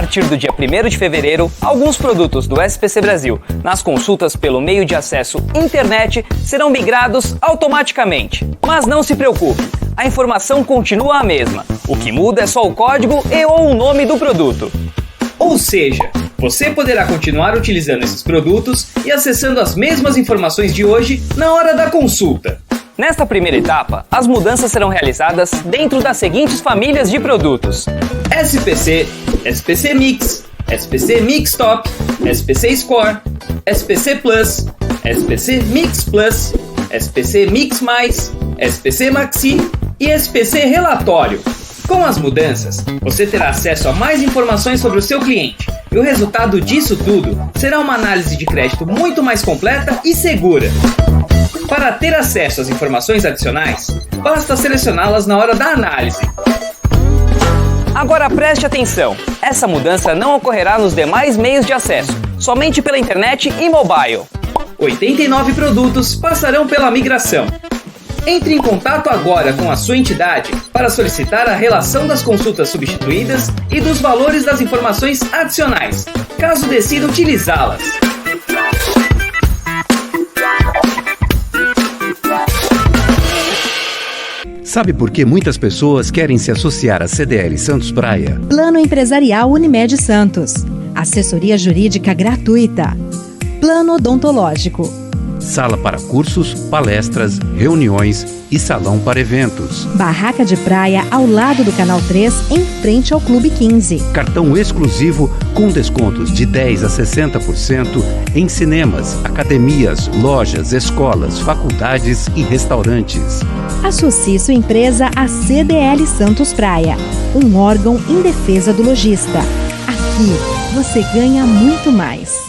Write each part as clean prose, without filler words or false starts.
partir do dia 1º de fevereiro, alguns produtos do SPC Brasil, nas consultas pelo meio de acesso internet, serão migrados automaticamente. Mas não se preocupe, a informação continua a mesma. O que muda é só o código ou o nome do produto. Ou seja, você poderá continuar utilizando esses produtos e acessando as mesmas informações de hoje na hora da consulta. Nesta primeira etapa, as mudanças serão realizadas dentro das seguintes famílias de produtos: SPC, SPC Mix, SPC Mix Top, SPC Score, SPC Plus, SPC Mix Plus, SPC Mix Mais, SPC Maxi e SPC Relatório. Com as mudanças, você terá acesso a mais informações sobre o seu cliente e o resultado disso tudo será uma análise de crédito muito mais completa e segura. Para ter acesso às informações adicionais, basta selecioná-las na hora da análise. Agora preste atenção, essa mudança não ocorrerá nos demais meios de acesso, somente pela internet e mobile. 89 produtos passarão pela migração. Entre em contato agora com a sua entidade para solicitar a relação das consultas substituídas e dos valores das informações adicionais, caso decida utilizá-las. Sabe por que muitas pessoas querem se associar à CDL Santos Praia? Plano Empresarial Unimed Santos. Assessoria Jurídica gratuita. Plano Odontológico. Sala para cursos, palestras, reuniões e salão para eventos. Barraca de praia ao lado do Canal 3, em frente ao Clube 15. Cartão exclusivo com descontos de 10% a 60% em cinemas, academias, lojas, escolas, faculdades e restaurantes. Associe sua empresa à CDL Santos Praia, um órgão em defesa do lojista. Aqui você ganha muito mais.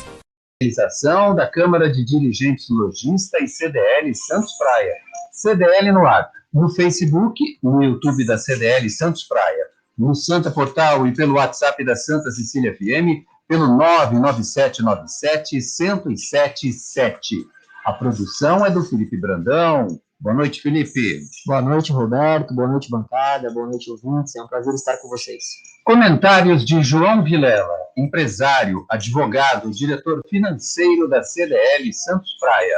Realização da Câmara de Dirigentes Logista e CDL Santos Praia. CDL no ar, no Facebook, no YouTube da CDL Santos Praia, no Santa Portal e pelo WhatsApp da Santa Cecília FM, pelo 99797-1077. A produção é do Felipe Brandão. Boa noite, Felipe. Boa noite, Roberto. Boa noite, bancada. Boa noite, ouvintes. É um prazer estar com vocês. Comentários de João Vilela, empresário, advogado, diretor financeiro da CDL Santos Praia.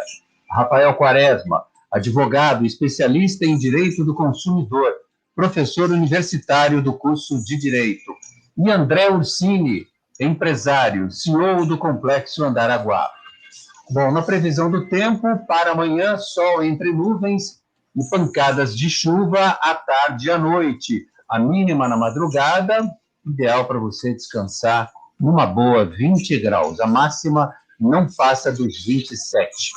Rafael Quaresma, advogado, especialista em Direito do Consumidor, professor universitário do curso de Direito. E André Ursini, empresário, CEO do Complexo Andaraguá. Bom, na previsão do tempo, para amanhã, sol entre nuvens e pancadas de chuva à tarde e à noite. A mínima na madrugada, ideal para você descansar numa boa 20 graus. A máxima não passa dos 27.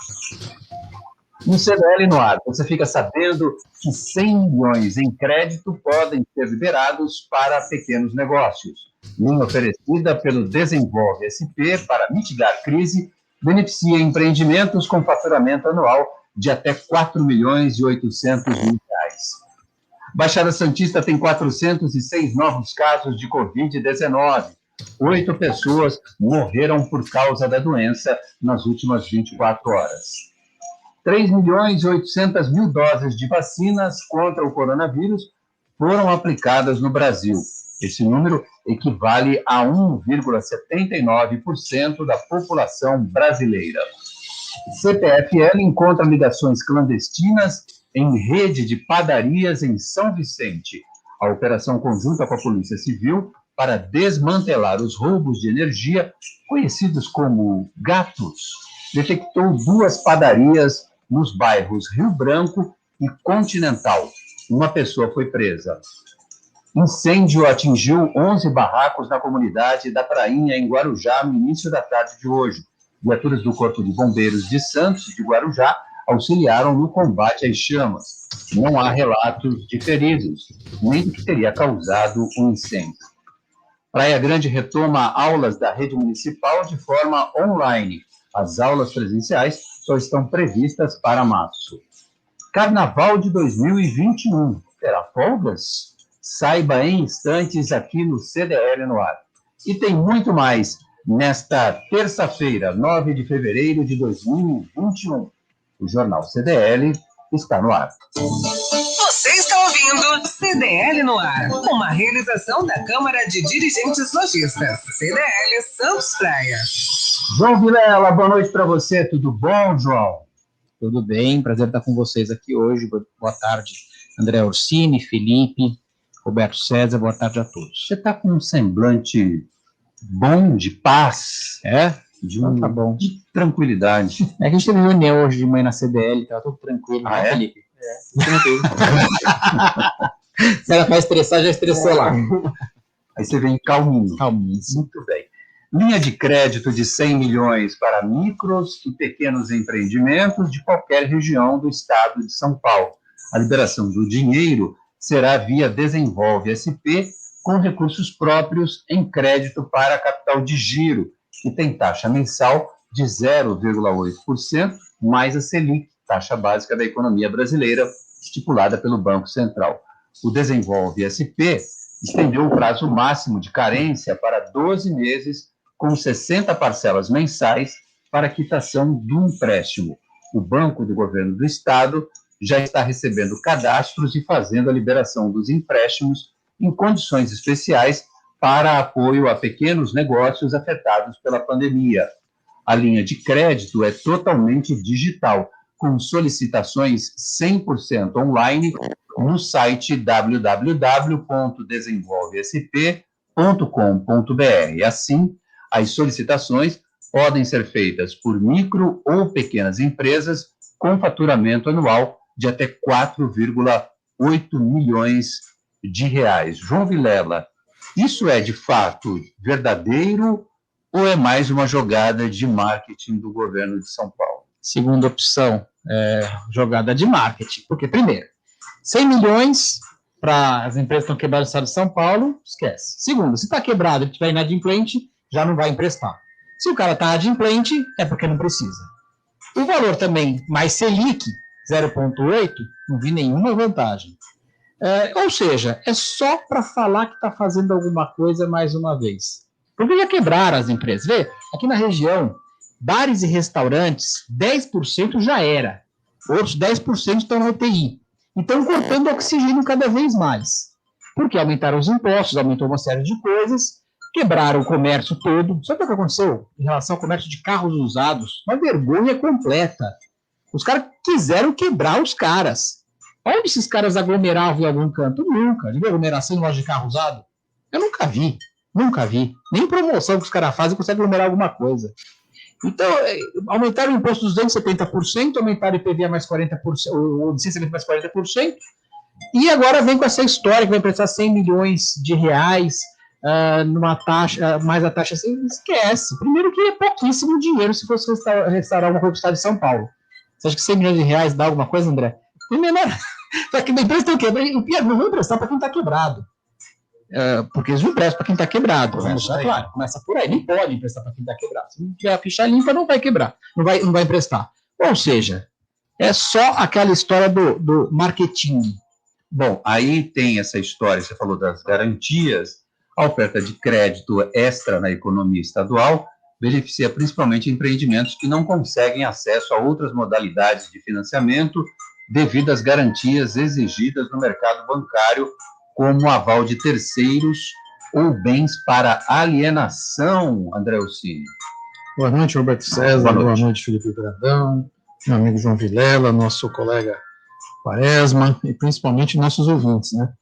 No CDL no ar, você fica sabendo que 100 milhões em crédito podem ser liberados para pequenos negócios. Linha oferecida pelo Desenvolve SP para mitigar crise, beneficia empreendimentos com faturamento anual de até 4 milhões e 800 mil reais. Baixada Santista tem 406 novos casos de Covid-19. 8 pessoas morreram por causa da doença nas últimas 24 horas. 3 milhões e 800 mil doses de vacinas contra o coronavírus foram aplicadas no Brasil. Esse número equivale a 1,79% da população brasileira. CPFL encontra ligações clandestinas em rede de padarias em São Vicente. A operação conjunta com a Polícia Civil para desmantelar os roubos de energia, conhecidos como gatos, detectou 2 padarias nos bairros Rio Branco e Continental. Uma pessoa foi presa. Incêndio atingiu 11 barracos na comunidade da Prainha, em Guarujá, no início da tarde de hoje. Viaturas do Corpo de Bombeiros de Santos e de Guarujá auxiliaram no combate às chamas. Não há relatos de feridos, nem do que teria causado o incêndio. Praia Grande retoma aulas da rede municipal de forma online. As aulas presenciais só estão previstas para março. Carnaval de 2021. Terá folgas? Saiba em instantes aqui no CDL no ar. E tem muito mais nesta terça-feira, 9 de fevereiro de 2021. O Jornal CDL está no ar. Você está ouvindo ouvindo CDL no ar, uma realização da Câmara de Dirigentes Lojistas, CDL Santos Praia. João Vilela, boa noite para você, tudo bom, João? Tudo bem, prazer estar com vocês aqui hoje. Boa tarde, André Orsini, Felipe, Roberto César, boa tarde a todos. Você está com um semblante bom, de paz, Tá bom. de tranquilidade. É que a gente teve reunião hoje de manhã na CDL, estava tudo tranquilo, né, Felipe? Tudo tranquilo. Se ela vai estressar, já estressou lá. Aí você vem calminho. Muito bem. Linha de crédito de 100 milhões para micros e pequenos empreendimentos de qualquer região do estado de São Paulo. A liberação do dinheiro será via Desenvolve SP, com recursos próprios em crédito para capital de giro, que tem taxa mensal de 0,8%, mais a Selic, taxa básica da economia brasileira, estipulada pelo Banco Central. O Desenvolve SP estendeu o prazo máximo de carência para 12 meses, com 60 parcelas mensais para quitação do empréstimo. O Banco do Governo do Estado já está recebendo cadastros e fazendo a liberação dos empréstimos em condições especiais para apoio a pequenos negócios afetados pela pandemia. A linha de crédito é totalmente digital, com solicitações 100% online no site www.desenvolvesp.com.br. Assim, as solicitações podem ser feitas por micro ou pequenas empresas com faturamento anual de até 4,8 milhões de reais. João Vilela, isso é de fato verdadeiro ou é mais uma jogada de marketing do governo de São Paulo? Segunda opção, jogada de marketing. Porque, primeiro, 100 milhões para as empresas que estão quebradas no estado de São Paulo, esquece. Segundo, se está quebrado e estiver inadimplente, já não vai emprestar. Se o cara está adimplente, é porque não precisa. O valor também, mais Selic, 0,8, não vi nenhuma vantagem. Ou seja, é só para falar que está fazendo alguma coisa mais uma vez. Porque já quebraram as empresas. Vê, aqui na região, bares e restaurantes, 10% já era. Outros 10% estão na UTI. Então, cortando oxigênio cada vez mais. Porque aumentaram os impostos, aumentou uma série de coisas, quebraram o comércio todo. Sabe o que aconteceu em relação ao comércio de carros usados? Uma vergonha completa. Os caras quiseram quebrar os caras. Onde esses caras aglomeravam em algum canto? Nunca. De aglomeração em loja de carro usado? Eu nunca vi. Nunca vi. Nem promoção que os caras fazem consegue aglomerar alguma coisa. Então, aumentaram o imposto dos 270%, aumentaram o IPVA mais 40%, o licenciamento mais 40%, e agora vem com essa história que vai emprestar 100 milhões de reais numa taxa, mais a taxa assim, esquece. Primeiro que é pouquíssimo dinheiro se fosse restaurar uma coisa do estado de São Paulo. Você acha que 100 milhões de reais dá alguma coisa, André? É menor. Só que a empresa está quebrada, o pior, não vão emprestar para quem está quebrado. Porque eles não emprestam para quem está quebrado. Vamos deixar claro, começa por aí. Nem pode emprestar para quem está quebrado. Se não tiver a ficha limpa, não vai quebrar, não vai emprestar. Ou seja, é só aquela história do marketing. Bom, aí tem essa história, você falou das garantias, a oferta de crédito extra na economia estadual beneficia principalmente empreendimentos que não conseguem acesso a outras modalidades de financiamento devido às garantias exigidas no mercado bancário, como aval de terceiros ou bens para alienação, André Orsini. Boa noite, Roberto César. Boa noite, Felipe Bradão, meu amigo João Vilela, nosso colega Quaresma e principalmente nossos ouvintes, né?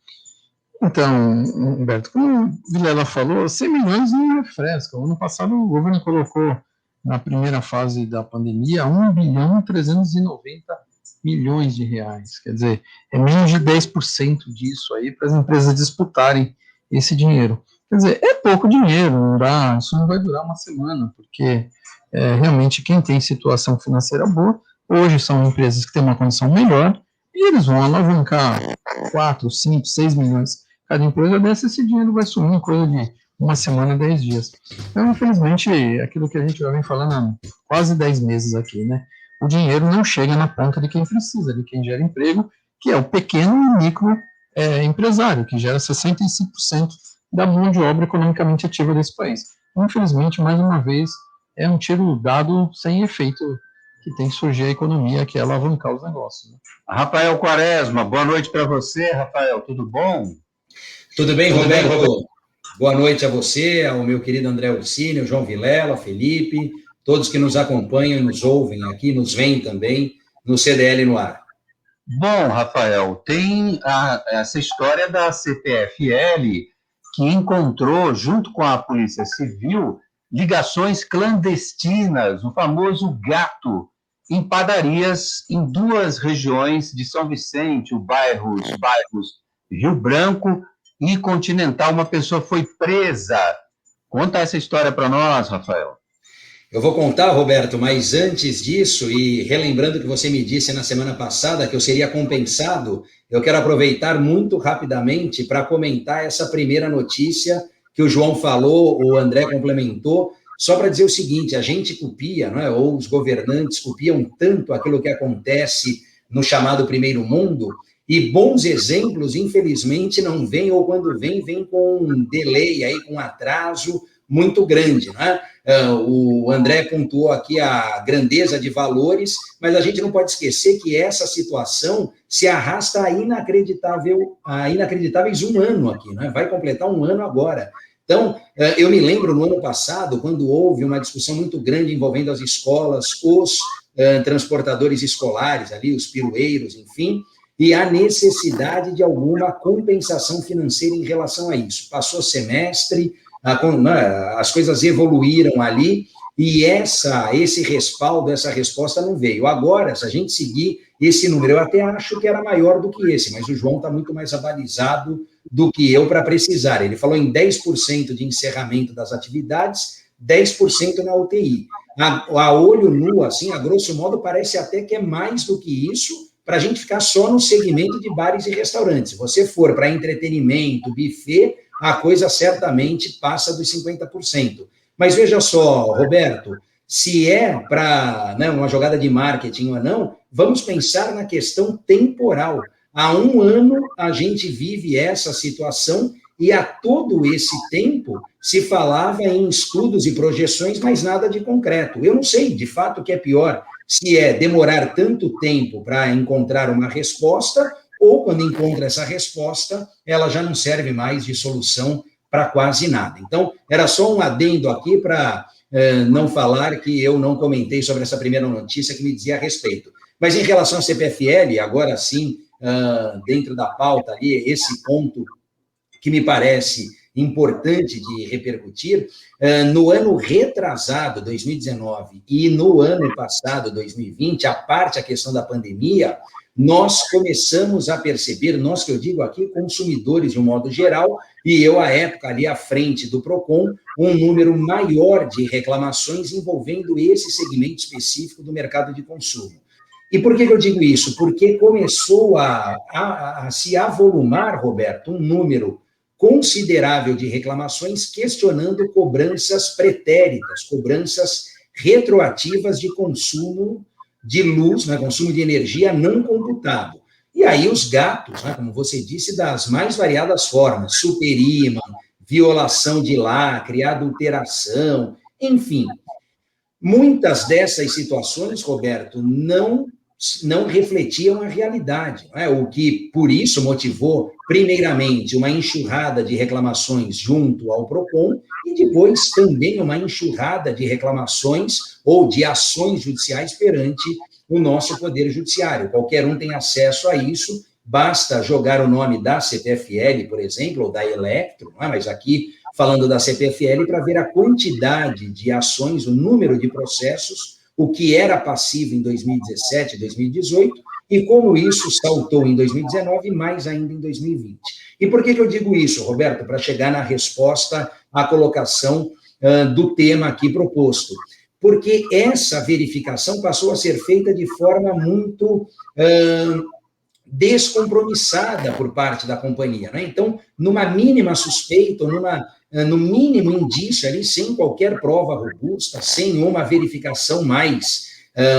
Então, Humberto, como o Vilela falou, 100 milhões não refresca. O ano passado o governo colocou, na primeira fase da pandemia, 1 bilhão e 390 milhões de reais. Quer dizer, é menos de 10% disso aí para as empresas disputarem esse dinheiro. Quer dizer, é pouco dinheiro, isso não vai durar uma semana, porque realmente quem tem situação financeira boa, hoje são empresas que têm uma condição melhor, e eles vão alavancar 4, 5, 6 milhões. Cada empresa dessa, esse dinheiro vai sumir em coisa de uma semana, 10 dias. Então, infelizmente, aquilo que a gente já vem falando há quase 10 meses aqui, né? O dinheiro não chega na ponta de quem precisa, de quem gera emprego, que é o pequeno e micro empresário, que gera 65% da mão de obra economicamente ativa desse país. Infelizmente, mais uma vez, é um tiro dado sem efeito que tem que surgir a economia, que é alavancar os negócios. Né? Rafael Quaresma, boa noite para você, Rafael, tudo bom? Tudo bem, Roberto? Boa noite a você, ao meu querido André Orsini, ao João Vilela, Felipe, todos que nos acompanham e nos ouvem aqui, nos veem também no CDL no ar. Bom, Rafael, tem essa história da CPFL que encontrou, junto com a Polícia Civil, ligações clandestinas, o famoso gato, em padarias em 2 regiões de São Vicente, os bairros Rio Branco e Continental. Uma pessoa foi presa. Conta essa história para nós, Rafael. Eu vou contar, Roberto, mas antes disso, e relembrando que você me disse na semana passada que eu seria compensado, eu quero aproveitar muito rapidamente para comentar essa primeira notícia que o João falou, o André complementou, só para dizer o seguinte: a gente copia, não é? Ou os governantes copiam tanto aquilo que acontece no chamado primeiro mundo, e bons exemplos, infelizmente, não vêm, ou quando vêm com um delay, aí, com um atraso muito grande, não é? O André pontuou aqui a grandeza de valores, mas a gente não pode esquecer que essa situação se arrasta a inacreditáveis 1 ano aqui, né? Vai completar 1 ano agora. Então, eu me lembro no ano passado, quando houve uma discussão muito grande envolvendo as escolas, os transportadores escolares ali, os pirueiros, enfim, e a necessidade de alguma compensação financeira em relação a isso. Passou semestre, as coisas evoluíram ali, e esse respaldo, essa resposta não veio. Agora, se a gente seguir esse número, eu até acho que era maior do que esse, mas o João está muito mais abalizado do que eu para precisar. Ele falou em 10% de encerramento das atividades, 10% na UTI. A olho nu, assim, a grosso modo, parece até que é mais do que isso, para a gente ficar só no segmento de bares e restaurantes. Se você for para entretenimento, buffet, a coisa certamente passa dos 50%. Mas veja só, Roberto, se é para uma jogada de marketing ou não, vamos pensar na questão temporal. Há 1 ano a gente vive essa situação e há todo esse tempo se falava em estudos e projeções, mas nada de concreto. Eu não sei, de fato, o que é pior, se é demorar tanto tempo para encontrar uma resposta, ou quando encontra essa resposta, ela já não serve mais de solução para quase nada. Então, era só um adendo aqui para não falar que eu não comentei sobre essa primeira notícia que me dizia a respeito. Mas em relação à CPFL, agora sim, dentro da pauta ali, esse ponto que me parece importante de repercutir, no ano retrasado, 2019, e no ano passado, 2020, a parte a questão da pandemia, nós começamos a perceber, nós que eu digo aqui, consumidores de um modo geral, e eu, à época, ali à frente do PROCON, um número maior de reclamações envolvendo esse segmento específico do mercado de consumo. E por que eu digo isso? Porque começou a se avolumar, Roberto, um número considerável de reclamações questionando cobranças pretéritas, cobranças retroativas de consumo de luz, consumo de energia não computado. E aí os gatos, como você disse, das mais variadas formas, superimam, violação de lacre, adulteração, enfim. Muitas dessas situações, Roberto, não refletiam a realidade, o que, por isso, motivou, primeiramente, uma enxurrada de reclamações junto ao PROCON e depois também uma enxurrada de reclamações ou de ações judiciais perante o nosso Poder Judiciário. Qualquer um tem acesso a isso, basta jogar o nome da CPFL, por exemplo, ou da Electro, mas aqui, falando da CPFL, para ver a quantidade de ações, o número de processos, o que era passivo em 2017, 2018, e como isso saltou em 2019 e mais ainda em 2020. E por que eu digo isso, Roberto? Para chegar na resposta à colocação do tema aqui proposto. Porque essa verificação passou a ser feita de forma muito descompromissada por parte da companhia. Então, numa mínima suspeita, no mínimo indício ali, sem qualquer prova robusta, sem uma verificação mais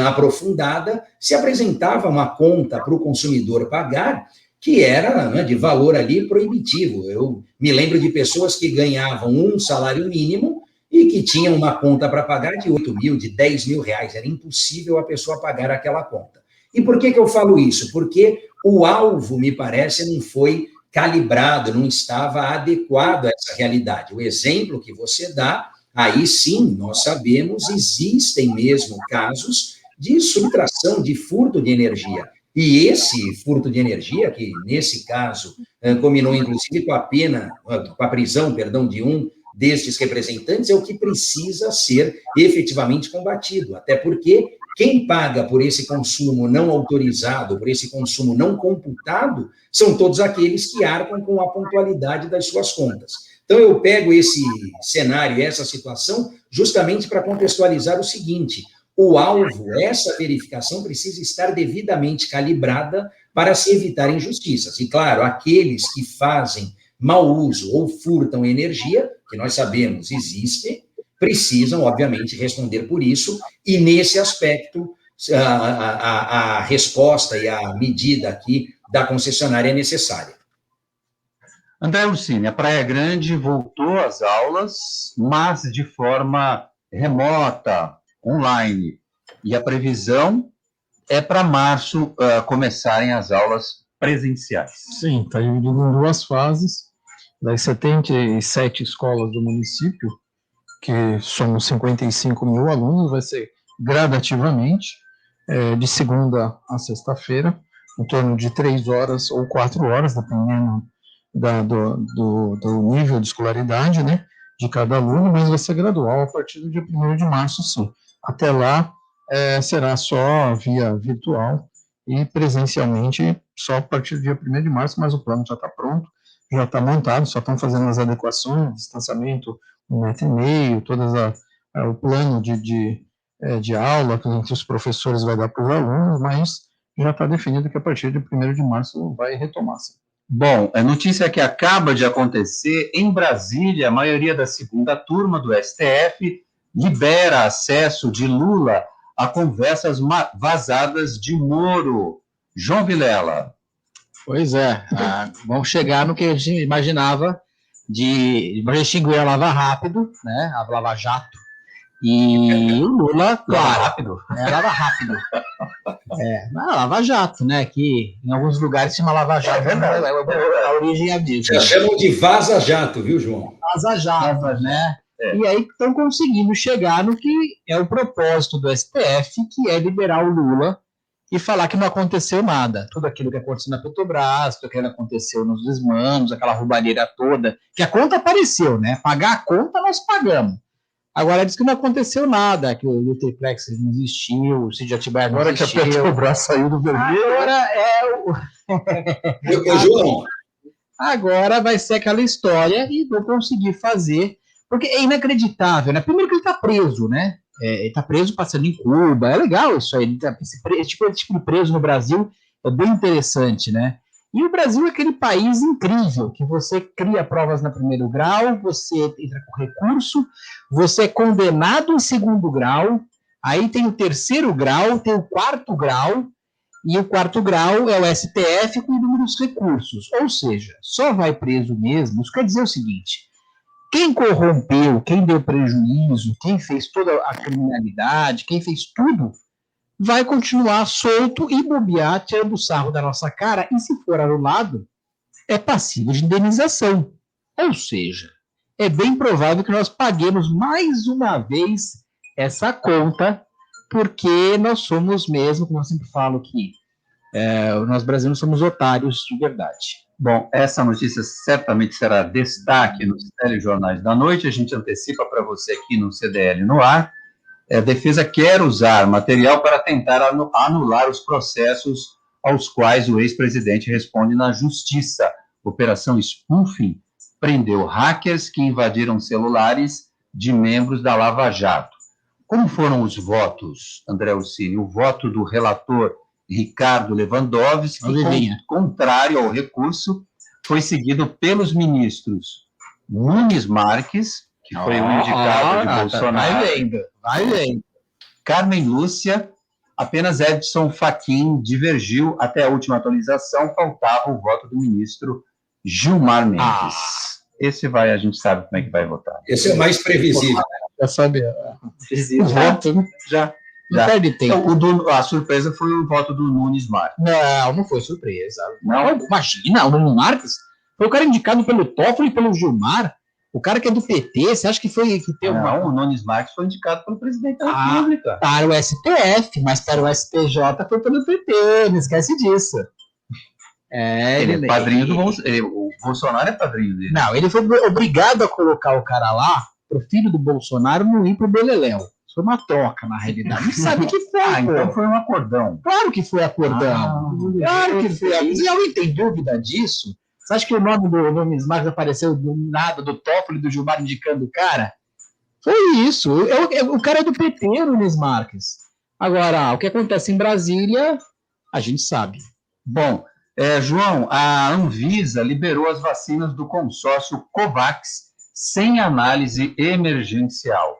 aprofundada, se apresentava uma conta para o consumidor pagar que era de valor ali proibitivo. Eu me lembro de pessoas que ganhavam um salário mínimo e e que tinham uma conta para pagar de 8 mil, de 10 mil reais. Era impossível a pessoa pagar aquela conta. E por que eu falo isso? Porque o alvo, me parece, não foi calibrado, não estava adequado a essa realidade. O exemplo que você dá, aí sim, nós sabemos, existem mesmo casos de subtração, de furto de energia. E esse furto de energia, que nesse caso combinou inclusive com a prisão, de um destes representantes, é o que precisa ser efetivamente combatido, até porque quem paga por esse consumo não autorizado, por esse consumo não computado, são todos aqueles que arcam com a pontualidade das suas contas. Então, eu pego esse cenário, essa situação, justamente para contextualizar o seguinte: o alvo, essa verificação precisa estar devidamente calibrada para se evitar injustiças. E, claro, aqueles que fazem mau uso ou furtam energia, que nós sabemos existe, precisam, obviamente, responder por isso, e nesse aspecto, a resposta e a medida aqui da concessionária é necessária. André Ursini, a Praia Grande voltou às aulas, mas de forma remota, online, e a previsão é para março começarem as aulas presenciais. Sim, está dividido em duas fases. Das 77 escolas do município, que somos 55 mil alunos, vai ser gradativamente, de segunda a sexta-feira, em torno de 3 horas ou 4 horas, dependendo do nível de escolaridade, né, de cada aluno, mas vai ser gradual a partir do dia 1º de março, sim. Até lá, será só via virtual e presencialmente só a partir do dia 1º de março, mas o plano já está pronto, já está montado, só estão fazendo as adequações, distanciamento 1,5 metro, o plano de aula que os professores vai dar para os alunos, mas já está definido que a partir de 1º de março vai retomar. Sim. Bom, a notícia que acaba de acontecer em Brasília, a maioria da segunda turma do STF libera acesso de Lula a conversas vazadas de Moro. João Vilela. Pois é, vamos chegar no que a gente imaginava de extinguir a Lava Rápido, né, a Lava Jato, e o Lula, claro, Lava Rápido. Lava Jato, né, que em alguns lugares se chama Lava Jato, a origem é disso. Já chamam de Vaza Jato, viu, João? Vaza Jato, né? E aí estão conseguindo chegar no que é o propósito do STF, que é liberar o Lula e falar que não aconteceu nada. Tudo aquilo que aconteceu na Petrobras, tudo aquilo que aconteceu nos desmandos, aquela roubalheira toda, que a conta apareceu, né? Pagar a conta nós pagamos. Agora diz que não aconteceu nada, que o triplex não existiu, o Cid Atibaia não existiu. Agora que a Petrobras saiu do vermelho... João. Agora vai ser aquela história e vou conseguir fazer, porque é inacreditável, né? Primeiro que ele está preso, né? Ele está preso passando em Cuba, é legal isso aí, esse tipo de preso no Brasil é bem interessante, né? E o Brasil é aquele país incrível, que você cria provas no primeiro grau, você entra com recurso, você é condenado em segundo grau, aí tem o terceiro grau, tem o quarto grau, e o quarto grau é o STF com inúmeros recursos, ou seja, só vai preso mesmo. Isso quer dizer o seguinte: quem corrompeu, quem deu prejuízo, quem fez toda a criminalidade, quem fez tudo, vai continuar solto e bobear, tirando o sarro da nossa cara, e se for anulado, é passível de indenização. Ou seja, é bem provável que nós paguemos mais uma vez essa conta, porque nós somos mesmo, como eu sempre falo aqui, nós brasileiros somos otários de verdade. Bom, essa notícia certamente será destaque nos telejornais da noite. A gente antecipa para você aqui no CDL no ar. A defesa quer usar material para tentar anular os processos aos quais o ex-presidente responde na justiça. Operação Spoofing prendeu hackers que invadiram celulares de membros da Lava Jato. Como foram os votos, André Ursini? O voto do relator Ricardo Lewandowski, contrário ao recurso, foi seguido pelos ministros Nunes Marques, que foi o indicado de Bolsonaro, vai lendo. Carmen Lúcia, apenas Edson Fachin divergiu. Até a última atualização, faltava o voto do ministro Gilmar Mendes. Esse a gente sabe como é que vai votar. Esse é o mais previsível. Já sabe o voto, né? Já. Não perde tempo. Então, a surpresa foi o voto do Nunes Marques. Não foi surpresa. Não, imagina, o Nunes Marques foi o cara indicado pelo Toffoli e pelo Gilmar. O cara que é do PT, você acha que foi que tem Não, o Nunes Marques foi indicado pelo presidente da República. Para o STF, mas para o STJ foi pelo PT, não esquece disso. Ele é padrinho do Bolsonaro. O Bolsonaro é padrinho dele. Não, ele foi obrigado a colocar o cara lá, pro filho do Bolsonaro não ir pro Beleléu. Foi uma troca, na realidade. Não sabe o que foi, então foi um acordão. Claro que foi acordão. Claro que foi. E alguém tem dúvida disso? Você acha que o nome do Nunes Marques apareceu do nada, do Toffoli e do Gilmar indicando o cara? Foi isso. O cara é do PT, o Nunes Marques. Agora, o que acontece em Brasília, a gente sabe. Bom, João, a Anvisa liberou as vacinas do consórcio COVAX sem análise emergencial,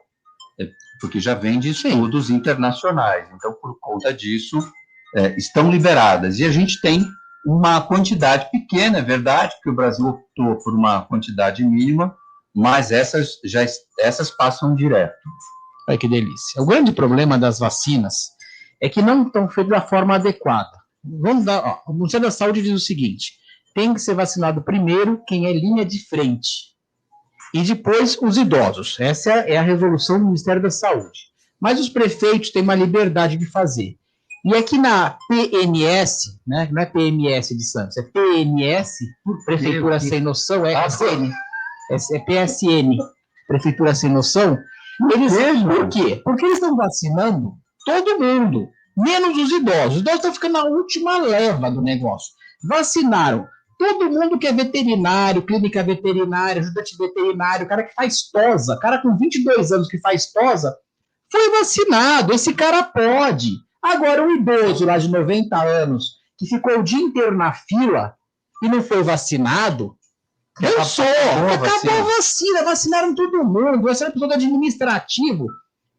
porque já vem de estudos internacionais. Então, por conta disso, estão liberadas. E a gente tem uma quantidade pequena, é verdade, que o Brasil optou por uma quantidade mínima, mas essas passam direto. Olha que delícia. O grande problema das vacinas é que não estão feitas da forma adequada. O Ministério da Saúde diz o seguinte: tem que ser vacinado primeiro quem é linha de frente, e depois os idosos. Essa é a resolução do Ministério da Saúde. Mas os prefeitos têm uma liberdade de fazer. E aqui na PNS, né, não é PMS de Santos, é PNS, Prefeitura Sem Noção, é PSN, Prefeitura Sem Noção. Por quê? Porque eles estão vacinando todo mundo, menos os idosos. Os idosos estão ficando na última leva do negócio. Vacinaram todo mundo que é veterinário, clínica veterinária, ajudante veterinário, cara que faz tosa, cara com 22 anos que faz tosa, foi vacinado. Esse cara pode. Agora, um idoso lá de 90 anos, que ficou o dia inteiro na fila e não foi vacinado, acabou a vacina, vacinaram todo mundo, vacinaram pessoa do administrativo,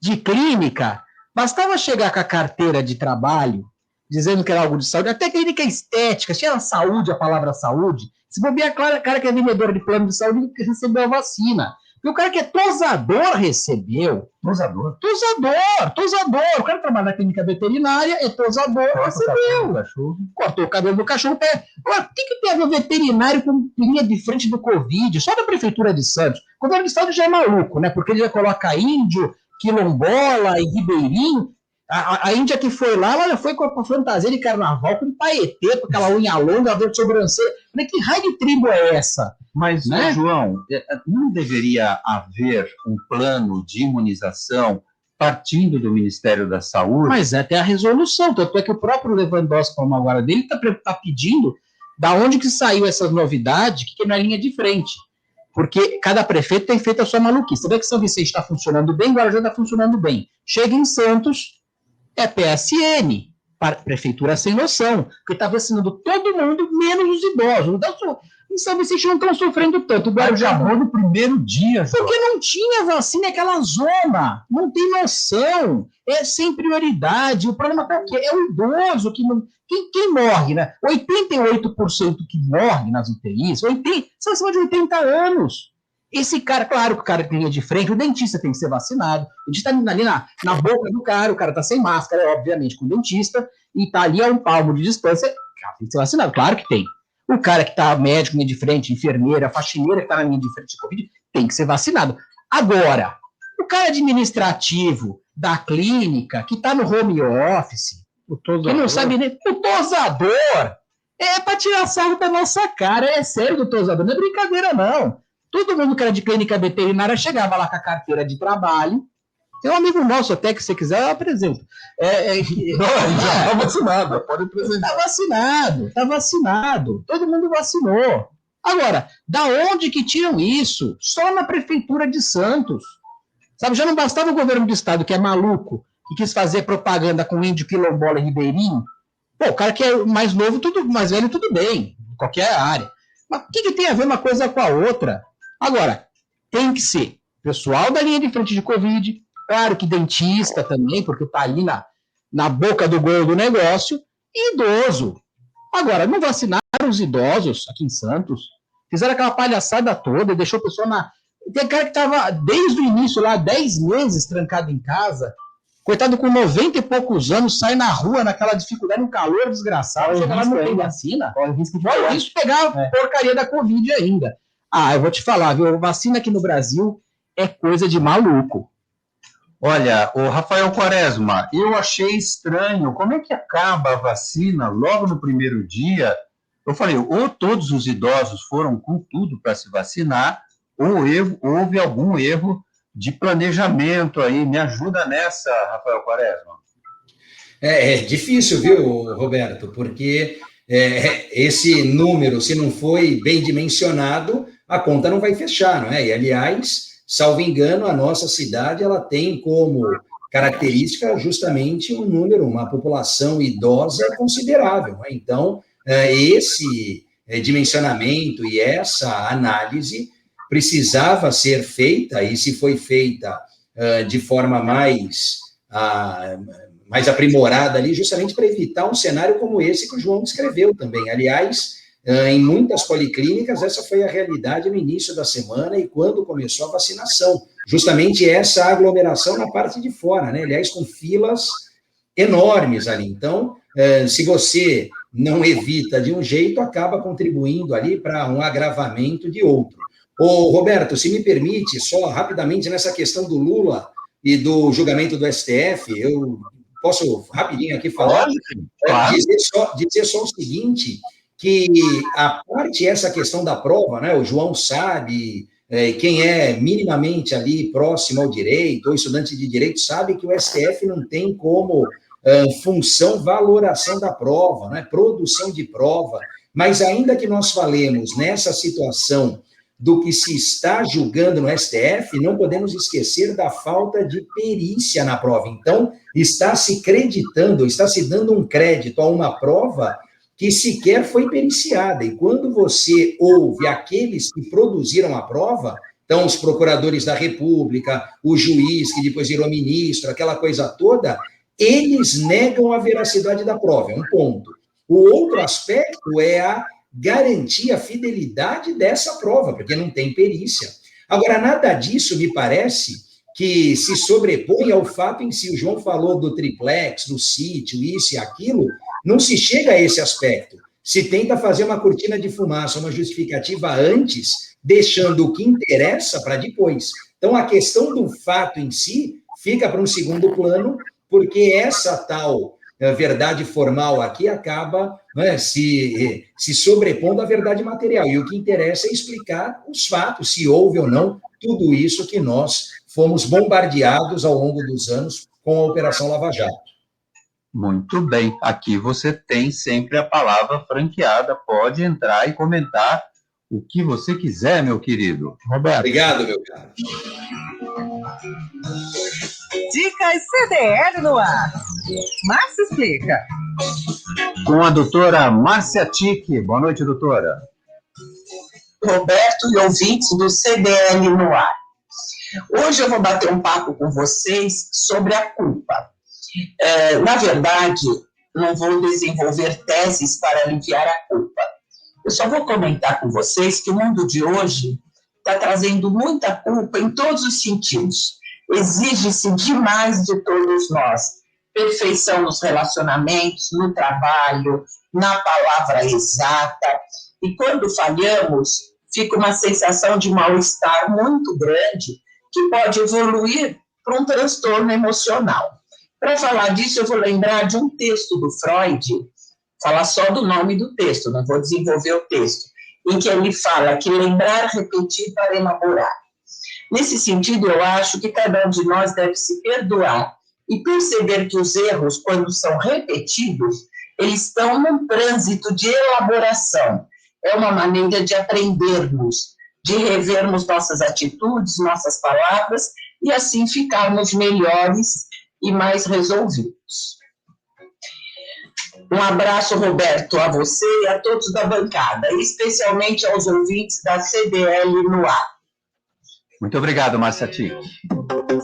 de clínica, bastava chegar com a carteira de trabalho, dizendo que era algo de saúde, até clínica estética, tinha saúde, a palavra saúde, se bobear, cara que é vendedor de plano de saúde, recebeu a vacina. E o cara que é tosador recebeu. Tosador. O cara que trabalha na clínica veterinária é tosador, recebeu. Cortou o cabelo do cachorro. Agora, o que tem a ver o veterinário com linha de frente do Covid? Só da Prefeitura de Santos. O governo do estado já é maluco, né? Porque ele já coloca índio, quilombola e ribeirinho. A Índia que foi lá, ela foi com a fantasia de carnaval, com paetê, com aquela unha longa, verde sobrancelha. Que raio de tribo é essa? Mas, né, João, não deveria haver um plano de imunização partindo do Ministério da Saúde? Mas tem a resolução, tanto é que o próprio Lewandowski, como agora dele, está pedindo da onde que saiu essas novidades, que não é linha de frente. Porque cada prefeito tem feito a sua maluquice. Você vê que São Vicente está funcionando bem, Guarujá está funcionando bem. Chega em Santos, é PSN, Prefeitura Sem Noção, porque está vacinando todo mundo, menos os idosos. Em São Vicente não estão sofrendo tanto. O Guarujá no primeiro dia. Porque não tinha vacina, aquela zona. Não tem noção. É sem prioridade. O problema é o idoso que não. Quem morre, né? 88% que morre nas UTIs são acima de 80 anos. Esse cara, claro que o cara tem linha de frente, o dentista tem que ser vacinado. O dentista está ali na boca do cara, o cara está sem máscara, obviamente, com o dentista, e está ali a um palmo de distância, cara, tem que ser vacinado, claro que tem. O cara que está médico, linha de frente, enfermeira, faxineira que está na linha de frente de Covid, tem que ser vacinado. Agora, o cara administrativo da clínica, que está no home office, que não sabe nem... O tosador é para tirar sarro da nossa cara, é sério do tosador, não é brincadeira não. Todo mundo que era de clínica veterinária chegava lá com a carteira de trabalho. Tem um amigo nosso até, que se quiser eu apresento. Já está vacinado, pode apresentar. Está vacinado. Todo mundo vacinou. Agora, da onde que tiram isso? Só na Prefeitura de Santos. Sabe, já não bastava o governo do estado, que é maluco, que quis fazer propaganda com índio, quilombola e ribeirinho. Pô, o cara que é mais novo, mais velho, tudo bem, em qualquer área. Mas o que tem a ver uma coisa com a outra? Agora, tem que ser pessoal da linha de frente de Covid, claro que dentista também, porque está ali na boca do gol do negócio, e idoso. Agora, não vacinaram os idosos aqui em Santos, fizeram aquela palhaçada toda e deixou a pessoa Tem cara que estava desde o início lá, 10 meses trancado em casa, coitado com 90 e poucos anos, sai na rua naquela dificuldade, um calor desgraçado, chega lá, não tem vacina, corre o risco de pegar a porcaria da Covid ainda. Eu vou te falar, viu, vacina aqui no Brasil é coisa de maluco. Olha, o Rafael Quaresma, eu achei estranho, como é que acaba a vacina logo no primeiro dia? Eu falei, ou todos os idosos foram com tudo para se vacinar, ou houve algum erro de planejamento aí. Me ajuda nessa, Rafael Quaresma. É difícil, viu, Roberto? Porque esse número, se não foi bem dimensionado, a conta não vai fechar, não é? E, aliás, salvo engano, a nossa cidade ela tem como característica justamente um número, uma população idosa considerável, não é? Então, esse dimensionamento e essa análise precisava ser feita, e se foi feita de forma mais aprimorada ali, justamente para evitar um cenário como esse que o João descreveu também. Aliás, em muitas policlínicas, essa foi a realidade no início da semana e quando começou a vacinação. Justamente essa aglomeração na parte de fora, né? Aliás, com filas enormes ali. Então, se você não evita de um jeito, acaba contribuindo ali para um agravamento de outro. Ô, Roberto, se me permite, só rapidamente nessa questão do Lula e do julgamento do STF, eu posso rapidinho aqui falar? Claro. Dizer só o seguinte, que a parte essa questão da prova, né, o João sabe, quem é minimamente ali próximo ao direito, ou estudante de direito, sabe que o STF não tem como função valoração da prova, né, produção de prova, mas ainda que nós falemos nessa situação do que se está julgando no STF, não podemos esquecer da falta de perícia na prova. Então, está se creditando, está se dando um crédito a uma prova que sequer foi periciada. E quando você ouve aqueles que produziram a prova, então os procuradores da República, o juiz que depois virou ministro, aquela coisa toda, eles negam a veracidade da prova, é um ponto. O outro aspecto é a garantir a fidelidade dessa prova, porque não tem perícia. Agora, nada disso me parece que se sobrepõe ao fato em si. O João falou do triplex, do sítio, isso e aquilo, não se chega a esse aspecto. Se tenta fazer uma cortina de fumaça, uma justificativa antes, deixando o que interessa para depois. Então, a questão do fato em si fica para um segundo plano, porque essa tal verdade formal aqui acaba, né, se sobrepondo à verdade material. E o que interessa é explicar os fatos, se houve ou não tudo isso que nós fomos bombardeados ao longo dos anos com a Operação Lava Jato. Muito bem. Aqui você tem sempre a palavra franqueada. Pode entrar e comentar o que você quiser, meu querido. Roberto. Obrigado, meu caro. Dicas CDL no ar. Márcia explica. Com a doutora Márcia Tique. Boa noite, doutora. Roberto e ouvintes do CDL no ar. Hoje eu vou bater um papo com vocês sobre a culpa. Na verdade, não vou desenvolver teses para aliviar a culpa. Eu só vou comentar com vocês que o mundo de hoje está trazendo muita culpa em todos os sentidos. Exige-se demais de todos nós. Perfeição nos relacionamentos, no trabalho, na palavra exata. E quando falhamos, fica uma sensação de mal-estar muito grande que pode evoluir para um transtorno emocional. Para falar disso, eu vou lembrar de um texto do Freud, falar só do nome do texto, não vou desenvolver o texto, em que ele fala que lembrar, repetir para elaborar. Nesse sentido, eu acho que cada um de nós deve se perdoar e perceber que os erros, quando são repetidos, eles estão num trânsito de elaboração. É uma maneira de aprendermos, de revermos nossas atitudes, nossas palavras, e assim ficarmos melhores e mais resolvidos. Um abraço, Roberto, a você e a todos da bancada, especialmente aos ouvintes da CDL no ar. Muito obrigado, Márcia Tic.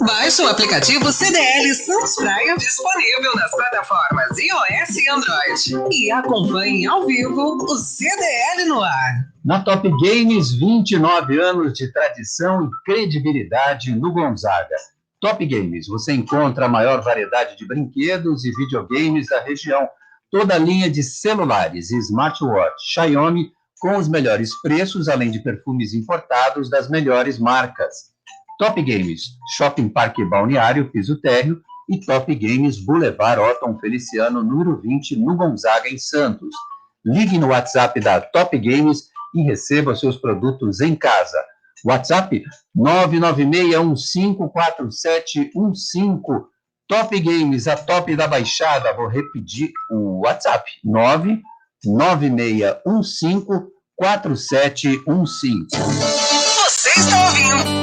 Baixe o aplicativo CDL Santos Praia disponível nas plataformas iOS e Android. E acompanhe ao vivo o CDL no ar. Na Top Games, 29 anos de tradição e credibilidade no Gonzaga. Top Games, você encontra a maior variedade de brinquedos e videogames da região. Toda a linha de celulares e smartwatch Xiaomi com os melhores preços, além de perfumes importados das melhores marcas. Top Games, Shopping Parque Balneário, piso térreo, e Top Games Boulevard Otton Feliciano, número 20, no Gonzaga, em Santos. Ligue no WhatsApp da Top Games e receba seus produtos em casa. WhatsApp 996154715. Top Games, a top da Baixada. Vou repetir o WhatsApp: 996154715. Você está ouvindo?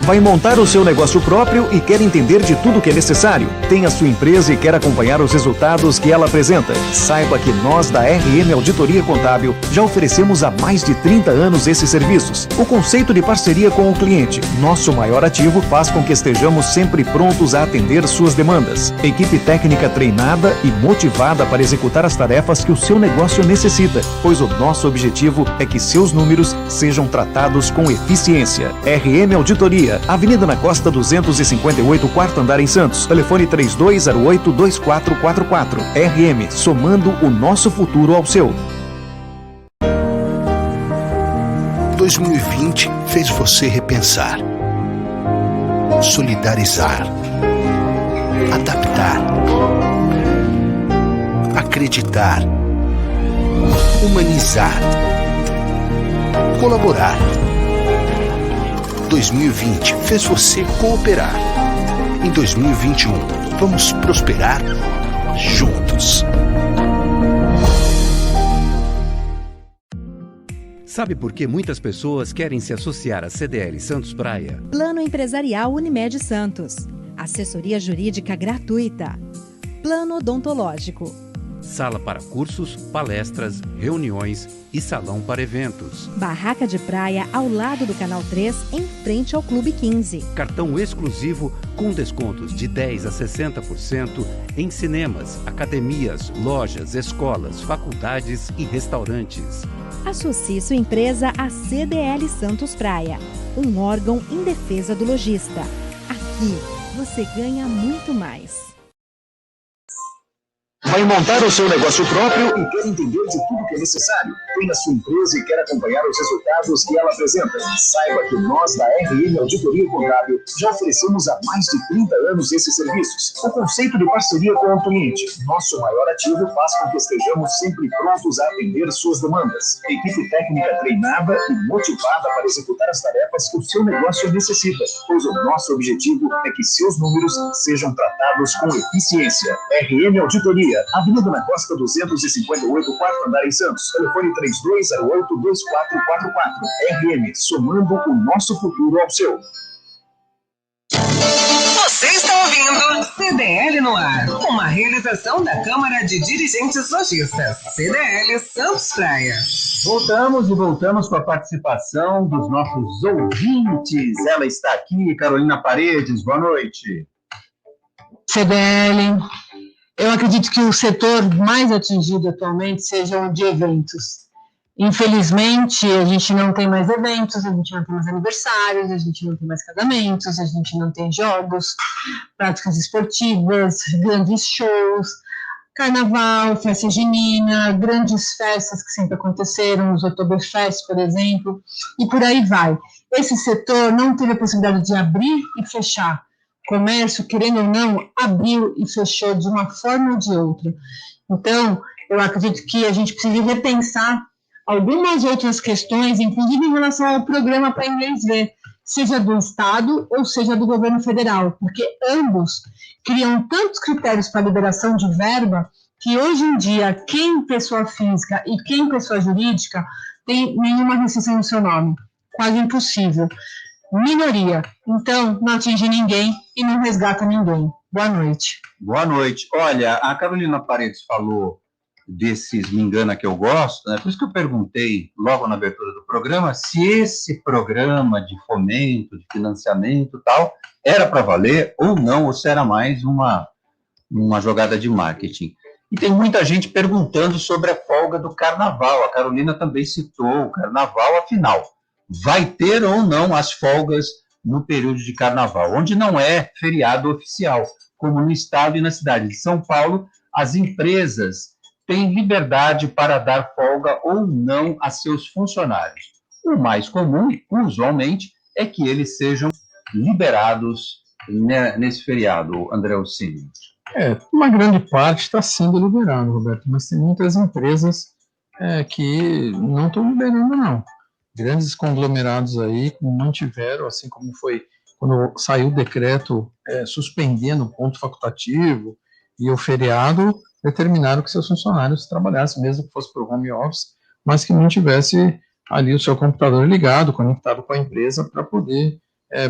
Vai montar o seu negócio próprio e quer entender de tudo que é necessário? Tem a sua empresa e quer acompanhar os resultados que ela apresenta? Saiba que nós da RM Auditoria Contábil já oferecemos há mais de 30 anos esses serviços. O conceito de parceria com o cliente, nosso maior ativo, faz com que estejamos sempre prontos a atender suas demandas. Equipe técnica treinada e motivada para executar as tarefas que o seu negócio necessita, pois o nosso objetivo é que seus números sejam tratados com eficiência. RM Auditoria, Avenida na Costa 258, quarto andar, em Santos. Telefone 3208-2444. RM, somando o nosso futuro ao seu. 2020 fez você repensar, solidarizar, adaptar, acreditar, humanizar, colaborar. 2020 fez você cooperar. Em 2021, vamos prosperar juntos. Sabe por que muitas pessoas querem se associar à CDL Santos Praia? Plano Empresarial Unimed Santos. Assessoria jurídica gratuita. Plano odontológico. Sala para cursos, palestras, reuniões e salão para eventos. Barraca de praia ao lado do Canal 3, em frente ao Clube 15. Cartão exclusivo com descontos de 10% a 60% em cinemas, academias, lojas, escolas, faculdades e restaurantes. Associe sua empresa à CDL Santos Praia, um órgão em defesa do lojista. Aqui você ganha muito mais. Vai montar o seu negócio próprio e quer entender de tudo que é necessário? Tem a sua empresa e quer acompanhar os resultados que ela apresenta? Saiba que nós da RM Auditoria Contábil já oferecemos há mais de 30 anos esses serviços. O conceito de parceria com o cliente, nosso maior ativo, faz com que estejamos sempre prontos a atender suas demandas. Equipe técnica treinada e motivada para executar as tarefas que o seu negócio necessita, pois o nosso objetivo é que seus números sejam tratados com eficiência. RM Auditoria, Avenida na Costa 258, quarto andar, em Santos. Telefone 3208-2444. RM, somando o nosso futuro ao seu. Você está ouvindo CDL no ar, uma realização da Câmara de Dirigentes Lojistas, CDL Santos Praia. Voltamos com a participação dos nossos ouvintes. Ela está aqui, Carolina Paredes, boa noite. CDL, eu acredito que o setor mais atingido atualmente seja o de eventos. Infelizmente, a gente não tem mais eventos, a gente não tem mais aniversários, a gente não tem mais casamentos, a gente não tem jogos, práticas esportivas, grandes shows, carnaval, festa junina, grandes festas que sempre aconteceram, os Oktoberfest, por exemplo, e por aí vai. Esse setor não teve a possibilidade de abrir e fechar. O comércio, querendo ou não, abriu e fechou de uma forma ou de outra. Então, eu acredito que a gente precisa repensar algumas outras questões, inclusive em relação ao programa para inglês ver, seja do Estado ou seja do governo federal, porque ambos criam tantos critérios para liberação de verba que hoje em dia quem pessoa física e quem pessoa jurídica tem nenhuma restrição no seu nome, quase impossível. Minoria, então não atinge ninguém e não resgata ninguém. Boa noite. Boa noite. Olha, a Carolina Paredes falou desses Me Engana Que Eu Gosto, né? Por isso que eu perguntei logo na abertura do programa se esse programa de fomento, de financiamento e tal, era para valer ou não, ou se era mais uma jogada de marketing. E tem muita gente perguntando sobre a folga do Carnaval. A Carolina também citou o Carnaval, afinal, vai ter ou não as folgas no período de Carnaval, onde não é feriado oficial, como no estado e na cidade de São Paulo, as empresas têm liberdade para dar folga ou não a seus funcionários. O mais comum, usualmente, é que eles sejam liberados nesse feriado, André Ossini. Uma grande parte está sendo liberado, Roberto, mas tem muitas empresas que não estão liberando, não. Grandes conglomerados aí não tiveram, assim como foi quando saiu o decreto suspendendo o ponto facultativo e o feriado, determinaram que seus funcionários trabalhassem, mesmo que fosse por home office, mas que não tivesse ali o seu computador ligado, conectado com a empresa para poder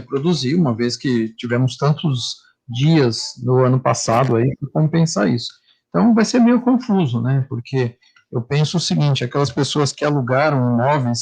produzir, uma vez que tivemos tantos dias no ano passado aí para compensar isso. Então vai ser meio confuso, né? Porque eu penso o seguinte: aquelas pessoas que alugaram imóveis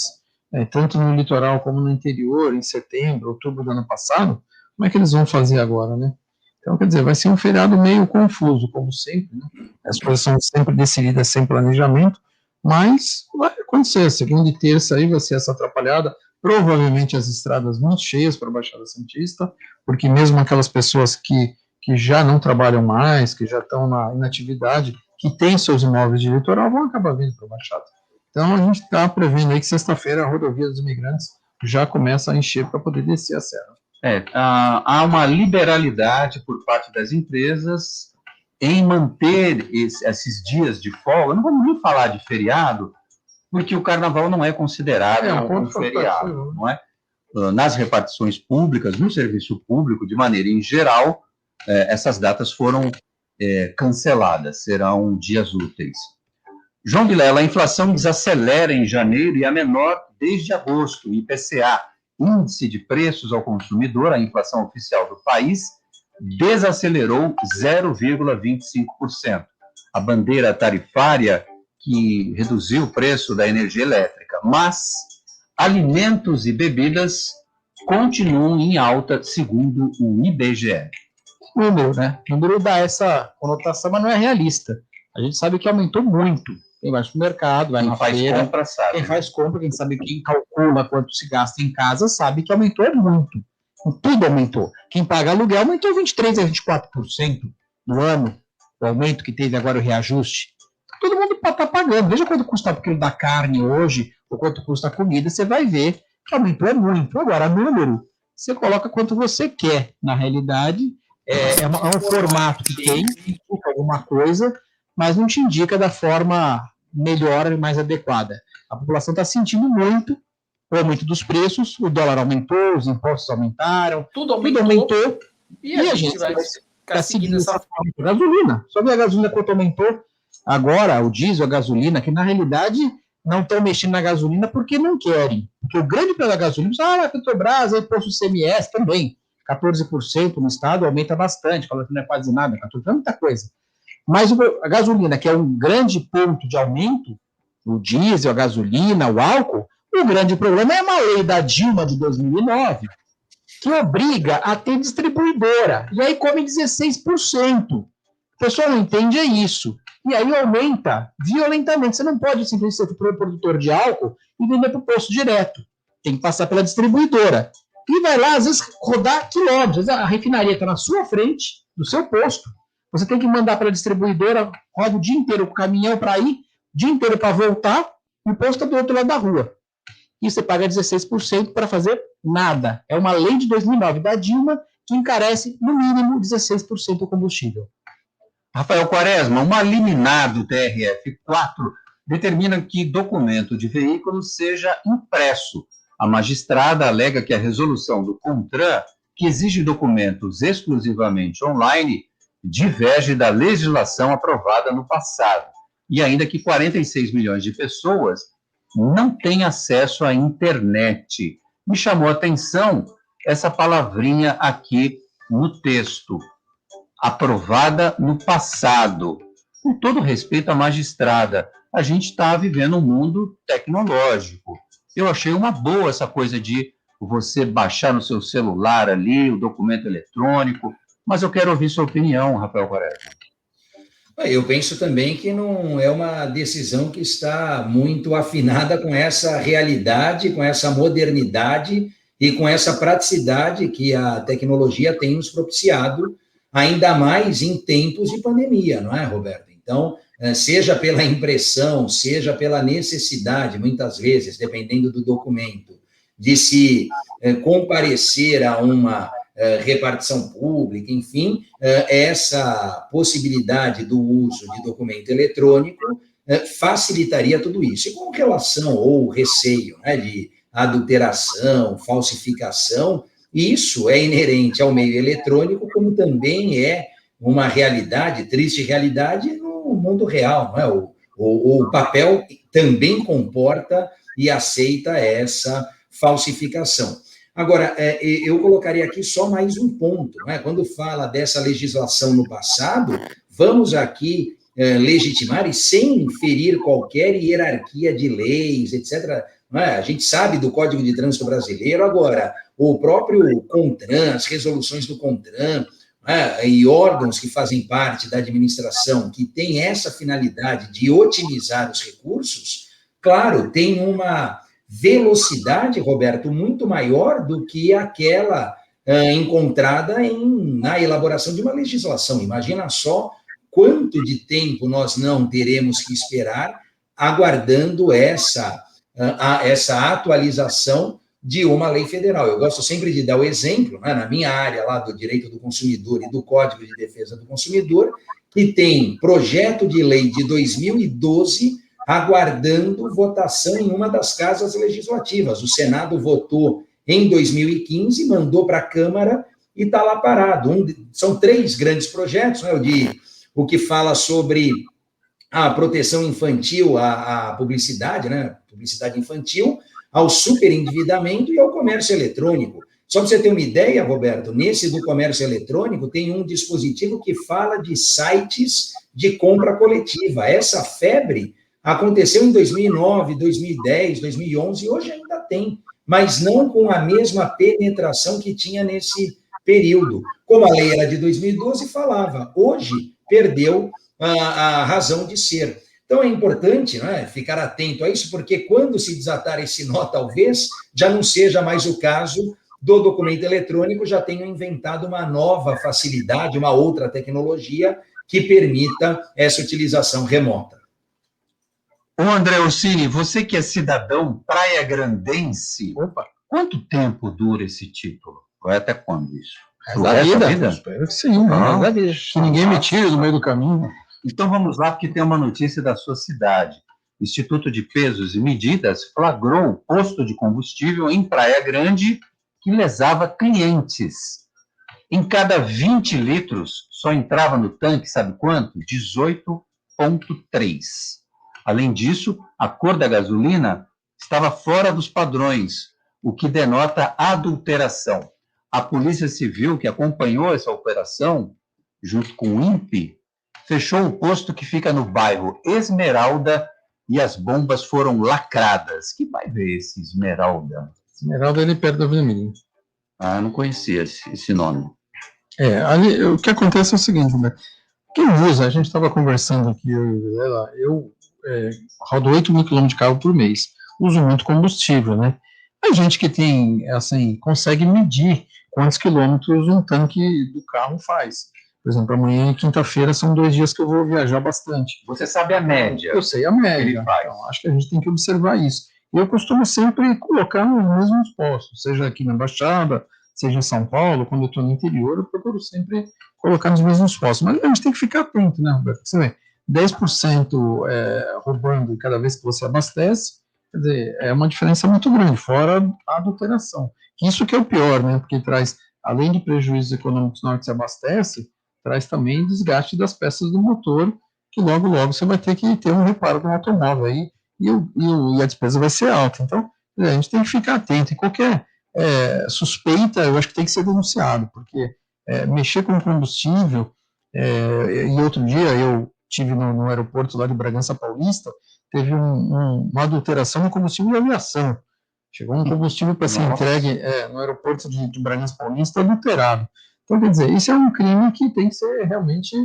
tanto no litoral como no interior, em setembro, outubro do ano passado, como é que eles vão fazer agora, né? Então, quer dizer, vai ser um feriado meio confuso, como sempre, né? As coisas são sempre decididas sem planejamento, mas vai acontecer. Segunda e terça aí vai ser essa atrapalhada, provavelmente as estradas muito cheias para a Baixada Santista, porque mesmo aquelas pessoas que já não trabalham mais, que já estão na inatividade, que têm seus imóveis de litoral, vão acabar vindo para a Baixada. Então, a gente está prevendo aí que sexta-feira a rodovia dos imigrantes já começa a encher para poder descer a serra. Há uma liberalidade por parte das empresas em manter esses dias de folga. Não vamos nem falar de feriado, porque o Carnaval não é considerado um feriado, não é? Nas repartições públicas, no serviço público, de maneira em geral, essas datas foram canceladas, serão dias úteis. João Vilela, a inflação desacelera em janeiro e a menor desde agosto. O IPCA, Índice de Preços ao Consumidor, a inflação oficial do país, desacelerou 0,25%. A bandeira tarifária que reduziu o preço da energia elétrica, mas alimentos e bebidas continuam em alta, segundo o IBGE. Número, né? O número dá essa conotação, mas não é realista. A gente sabe que aumentou muito. Quem vai no mercado, vai na feira, quem faz compra, quem sabe, quem calcula quanto se gasta em casa, sabe que aumentou muito. Tudo aumentou. Quem paga aluguel aumentou 23% a 24% no ano, o aumento que teve agora o reajuste. Todo mundo está pagando. Veja quanto custa o quilo da carne hoje, ou quanto custa a comida, você vai ver que aumentou muito. Agora, número, você coloca quanto você quer. Na realidade, é um formato que tem, indica alguma coisa, mas não te indica da forma melhor e mais adequada. A população está sentindo muito o aumento dos preços, o dólar aumentou, os impostos aumentaram, tudo aumentou e a gente vai ficar seguindo essa forma. Gasolina, só ver a gasolina quanto aumentou agora, o diesel, a gasolina, que na realidade não estão mexendo na gasolina porque não querem, porque o grande problema da gasolina, a Petrobras, o imposto do CMS também, 14% no estado, aumenta bastante, fala que não é quase nada, 14% é muita coisa. Mas a gasolina, que é um grande ponto de aumento, o diesel, a gasolina, o álcool, o grande problema é uma lei da Dilma de 2009, que obriga a ter distribuidora, e aí come 16%. O pessoal não entende, é isso. E aí aumenta violentamente. Você não pode simplesmente ser produtor de álcool e vender para o posto direto. Tem que passar pela distribuidora. E vai lá, às vezes, rodar quilômetros. Às vezes, a refinaria está na sua frente, no seu posto. Você tem que mandar para a distribuidora, roda o dia inteiro com o caminhão para ir, o dia inteiro para voltar, e o posto está do outro lado da rua. E você paga 16% para fazer nada. É uma lei de 2009 da Dilma que encarece, no mínimo, 16% o combustível. Rafael Quaresma, uma liminar do TRF4 determina que documento de veículo seja impresso. A magistrada alega que a resolução do CONTRAN, que exige documentos exclusivamente online, diverge da legislação aprovada no passado, e ainda que 46 milhões de pessoas não têm acesso à internet. Me chamou a atenção essa palavrinha aqui no texto, aprovada no passado. Com todo respeito à magistrada, a gente está vivendo um mundo tecnológico. Eu achei uma boa essa coisa de você baixar no seu celular ali o documento eletrônico, mas eu quero ouvir sua opinião, Rafael Quaresma. Eu penso também que não é uma decisão que está muito afinada com essa realidade, com essa modernidade e com essa praticidade que a tecnologia tem nos propiciado, ainda mais em tempos de pandemia, não é, Roberto? Então, seja pela impressão, seja pela necessidade, muitas vezes, dependendo do documento, de se comparecer a uma repartição pública, enfim, essa possibilidade do uso de documento eletrônico facilitaria tudo isso. E com relação ou receio, né, de adulteração, falsificação, isso é inerente ao meio eletrônico, como também é uma realidade, triste realidade, no mundo real, não é? O papel também comporta e aceita essa falsificação. Agora, eu colocaria aqui só mais um ponto, né? Quando fala dessa legislação no passado, vamos aqui legitimar e sem ferir qualquer hierarquia de leis, etc. Não é? A gente sabe do Código de Trânsito Brasileiro, agora, o próprio CONTRAN, as resoluções do CONTRAN, e órgãos que fazem parte da administração, que tem essa finalidade de otimizar os recursos, claro, tem uma velocidade, Roberto, muito maior do que aquela encontrada na elaboração de uma legislação. Imagina só quanto de tempo nós não teremos que esperar aguardando essa atualização de uma lei federal. Eu gosto sempre de dar o exemplo, né, na minha área lá do direito do consumidor e do Código de Defesa do Consumidor, que tem projeto de lei de 2012 aguardando votação em uma das casas legislativas. O Senado votou em 2015, mandou para a Câmara e está lá parado. São 3 grandes projetos, né, o que fala sobre a proteção infantil, a publicidade, né, publicidade infantil, ao superendividamento e ao comércio eletrônico. Só para você ter uma ideia, Roberto, nesse do comércio eletrônico tem um dispositivo que fala de sites de compra coletiva. Essa febre aconteceu em 2009, 2010, 2011, e hoje ainda tem, mas não com a mesma penetração que tinha nesse período. Como a lei era de 2012, falava, hoje perdeu a razão de ser. Então, é importante, né, ficar atento a isso, porque quando se desatar esse nó, talvez, já não seja mais o caso do documento eletrônico, já tenham inventado uma nova facilidade, uma outra tecnologia que permita essa utilização remota. Ô André Orsini, você que é cidadão praia-grandense, quanto tempo dura esse título? Vai até quando isso? Da vida? Espero que sim, que ninguém me tire no meio do caminho. Então vamos lá, porque tem uma notícia da sua cidade. O Instituto de Pesos e Medidas flagrou o posto de combustível em Praia Grande que lesava clientes. Em cada 20 litros, só entrava no tanque, sabe quanto? 18,3. Além disso, a cor da gasolina estava fora dos padrões, o que denota adulteração. A Polícia Civil, que acompanhou essa operação, junto com o INPE, fechou o posto que fica no bairro Esmeralda e as bombas foram lacradas. Que bairro é esse, Esmeralda? Esmeralda é ali perto da Avenida Mirim. Ah, eu não conhecia esse nome. Ali, o que acontece é o seguinte, né? Quem usa, a gente estava conversando aqui, eu rodo 8 mil quilômetros de carro por mês, uso muito combustível, né? A gente que tem, assim, consegue medir quantos quilômetros um tanque do carro faz. Por exemplo, amanhã e quinta-feira são 2 dias que eu vou viajar bastante. Você sabe a média? Eu sei a média. Então, acho que a gente tem que observar isso. E eu costumo sempre colocar nos mesmos postos, seja aqui na Baixada, seja em São Paulo, quando eu estou no interior, eu procuro sempre colocar nos mesmos postos. Mas a gente tem que ficar atento, né, Roberto? Você vê, 10% roubando cada vez que você abastece, quer dizer, é uma diferença muito grande, fora a adulteração. Isso que é o pior, né? Porque traz, além de prejuízos econômicos na hora que se abastece, traz também desgaste das peças do motor, que logo, logo você vai ter que ter um reparo do automóvel aí, e a despesa vai ser alta. Então, a gente tem que ficar atento. E qualquer suspeita, eu acho que tem que ser denunciado, porque mexer com combustível, e outro dia eu estive no aeroporto lá de Bragança Paulista, teve uma adulteração no combustível de aviação. Chegou um combustível para ser entregue no aeroporto de Bragança Paulista adulterado. Então, quer dizer, isso é um crime que tem que ser realmente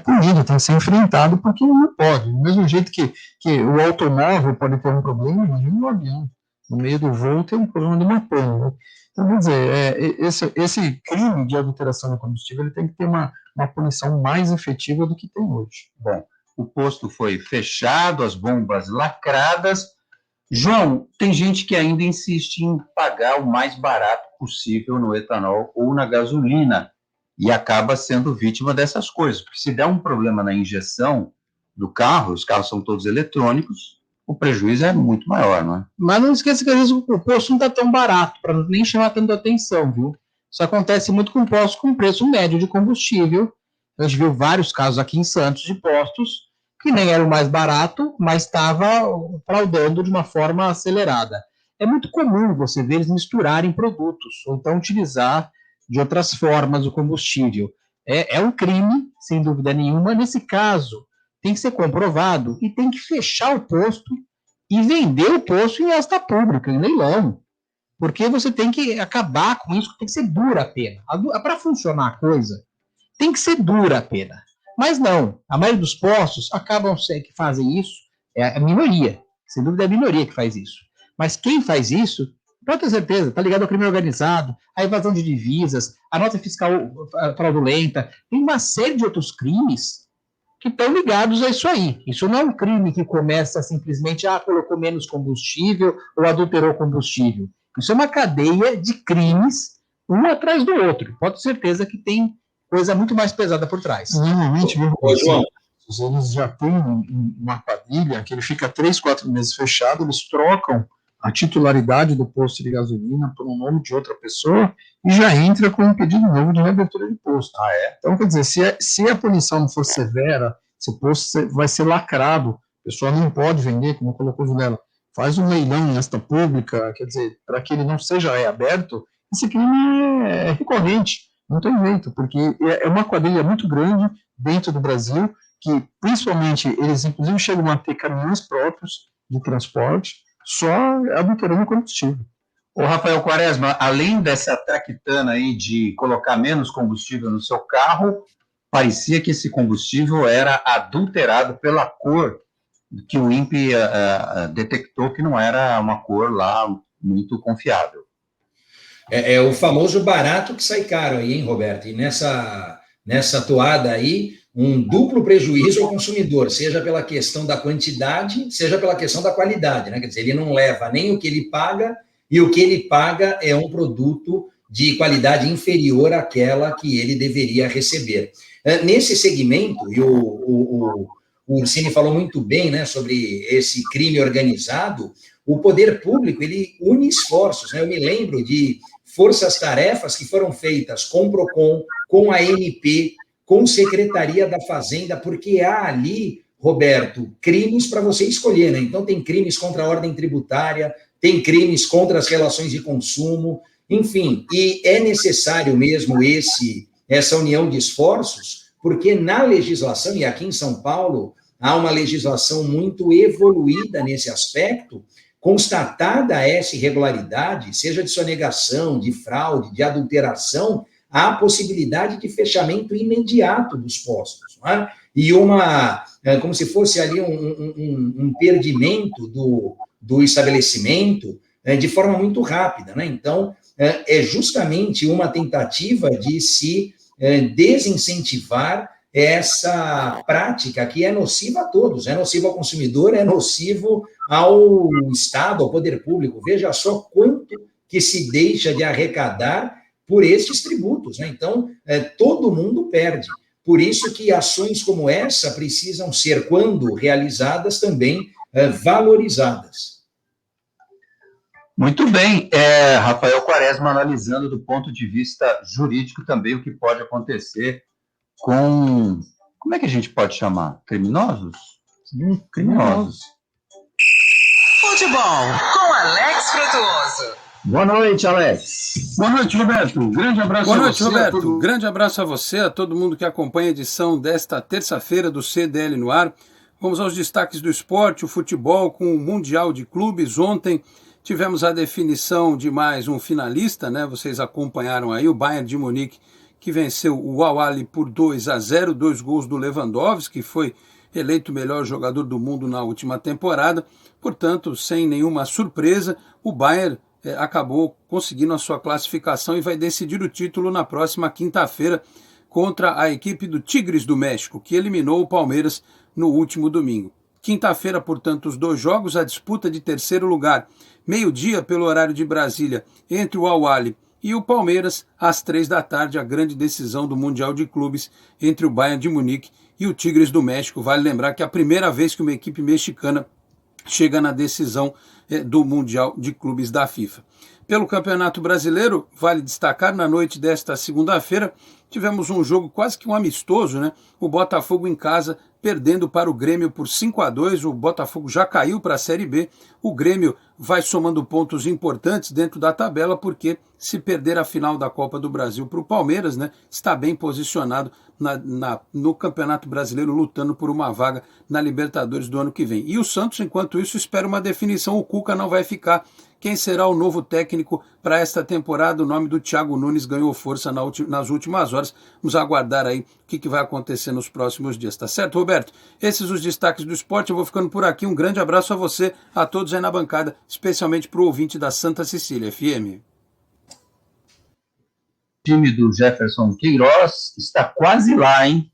punido, tem que ser enfrentado, porque não pode. Do mesmo jeito que o automóvel pode ter um problema, imagina o avião. No meio do voo tem um problema de uma pane, né? Então, quer dizer, esse crime de adulteração de combustível ele tem que ter uma punição mais efetiva do que tem hoje. Bom, o posto foi fechado, as bombas lacradas. João, tem gente que ainda insiste em pagar o mais barato possível no etanol ou na gasolina e acaba sendo vítima dessas coisas. Porque se der um problema na injeção do carro, os carros são todos eletrônicos, o prejuízo é muito maior, não é? Mas não esqueça que às vezes o posto não está tão barato, para nem chamar tanta atenção, viu? Isso acontece muito com postos com preço médio de combustível. A gente viu vários casos aqui em Santos de postos que nem era o mais barato, mas estava fraudando de uma forma acelerada. É muito comum você ver eles misturarem produtos, ou então utilizar de outras formas o combustível. É um crime, sem dúvida nenhuma. Nesse caso, tem que ser comprovado e tem que fechar o posto e vender o posto em asta pública, em leilão. Porque você tem que acabar com isso, tem que ser dura a pena. Para funcionar a coisa, tem que ser dura a pena. Mas não, a maioria dos postos acabam que fazem isso, é a minoria, sem dúvida é a minoria que faz isso. Mas quem faz isso, pode ter certeza, está ligado ao crime organizado, à evasão de divisas, à nota fiscal fraudulenta, tem uma série de outros crimes que estão ligados a isso aí. Isso não é um crime que começa simplesmente, colocou menos combustível ou adulterou combustível. Isso é uma cadeia de crimes, um atrás do outro. Pode ter certeza que tem coisa muito mais pesada por trás. Normalmente, eles já têm uma quadrilha que ele fica 3, 4 meses fechado, eles trocam a titularidade do posto de gasolina por um nome de outra pessoa e já entra com um pedido novo de reabertura de posto. Então, quer dizer, se a punição não for severa, esse posto vai ser lacrado, a pessoa não pode vender, como colocou o Vilela, faz um leilão em asta pública, quer dizer, para que ele não seja reaberto, esse crime é recorrente, não tem jeito, porque é uma quadrilha muito grande dentro do Brasil, que principalmente eles inclusive chegam a ter caminhões próprios de transporte, só adulterando combustível. Ô, Rafael Quaresma, além dessa traquitana aí de colocar menos combustível no seu carro, parecia que esse combustível era adulterado pela cor que o INPE detectou que não era uma cor lá muito confiável. É o famoso barato que sai caro aí, hein, Roberto? E nessa toada aí, um duplo prejuízo ao consumidor, seja pela questão da quantidade, seja pela questão da qualidade, né? Quer dizer, ele não leva nem o que ele paga, e o que ele paga é um produto de qualidade inferior àquela que ele deveria receber. Nesse segmento, e o Ursini falou muito bem, né, sobre esse crime organizado, o poder público, ele une esforços, né? Eu me lembro de forças-tarefas que foram feitas com o PROCON, com a ANP, com Secretaria da Fazenda, porque há ali, Roberto, crimes para você escolher, né? Então tem crimes contra a ordem tributária, tem crimes contra as relações de consumo, enfim, e é necessário mesmo essa união de esforços, porque na legislação, e aqui em São Paulo, há uma legislação muito evoluída nesse aspecto, constatada essa irregularidade, seja de sonegação, de fraude, de adulteração, há a possibilidade de fechamento imediato dos postos, não é? E como se fosse ali um perdimento do estabelecimento de forma muito rápida, né? Então, é justamente uma tentativa de se desincentivar essa prática que é nociva a todos, é nociva ao consumidor, é nocivo ao Estado, ao poder público. Veja só quanto que se deixa de arrecadar por estes tributos, né? Então, todo mundo perde. Por isso que ações como essa precisam ser, quando realizadas, também valorizadas. Muito bem, Rafael Quaresma analisando do ponto de vista jurídico também o que pode acontecer com, como é que a gente pode chamar? Criminosos? Criminosos. Futebol com Alex Frutuoso. Boa noite, Alex. Boa noite, Roberto. Um grande abraço a você. Boa noite, Roberto. Grande abraço a você, a todo mundo que acompanha a edição desta terça-feira do CDL no ar. Vamos aos destaques do esporte, o futebol com o Mundial de Clubes. Ontem tivemos a definição de mais um finalista, né? Vocês acompanharam aí o Bayern de Munique, que venceu o Al-Ahly por 2-0, 2 gols do Lewandowski, que foi eleito o melhor jogador do mundo na última temporada. Portanto, sem nenhuma surpresa, o Bayern acabou conseguindo a sua classificação e vai decidir o título na próxima quinta-feira contra a equipe do Tigres do México, que eliminou o Palmeiras no último domingo. Quinta-feira, portanto, os 2 jogos, a disputa de terceiro lugar, meio-dia pelo horário de Brasília, entre o Al-Ahly e o Palmeiras, às 3 da tarde, a grande decisão do Mundial de Clubes entre o Bayern de Munique e o Tigres do México. Vale lembrar que é a primeira vez que uma equipe mexicana chega na decisão do Mundial de Clubes da FIFA. Pelo Campeonato Brasileiro, vale destacar, na noite desta segunda-feira, tivemos um jogo quase que um amistoso, né? O Botafogo em casa perdendo para o Grêmio por 5-2, o Botafogo já caiu para a Série B, o Grêmio vai somando pontos importantes dentro da tabela, porque se perder a final da Copa do Brasil para o Palmeiras, né, está bem posicionado no Campeonato Brasileiro, lutando por uma vaga na Libertadores do ano que vem. E o Santos, enquanto isso, espera uma definição, o Cuca não vai ficar. Quem será o novo técnico para esta temporada? O nome do Thiago Nunes ganhou força nas últimas horas. Vamos aguardar aí o que vai acontecer nos próximos dias, tá certo, Roberto? Esses os destaques do esporte, eu vou ficando por aqui. Um grande abraço a você, a todos aí na bancada, especialmente para o ouvinte da Santa Cecília FM. O time do Jefferson Queiroz está quase lá, hein?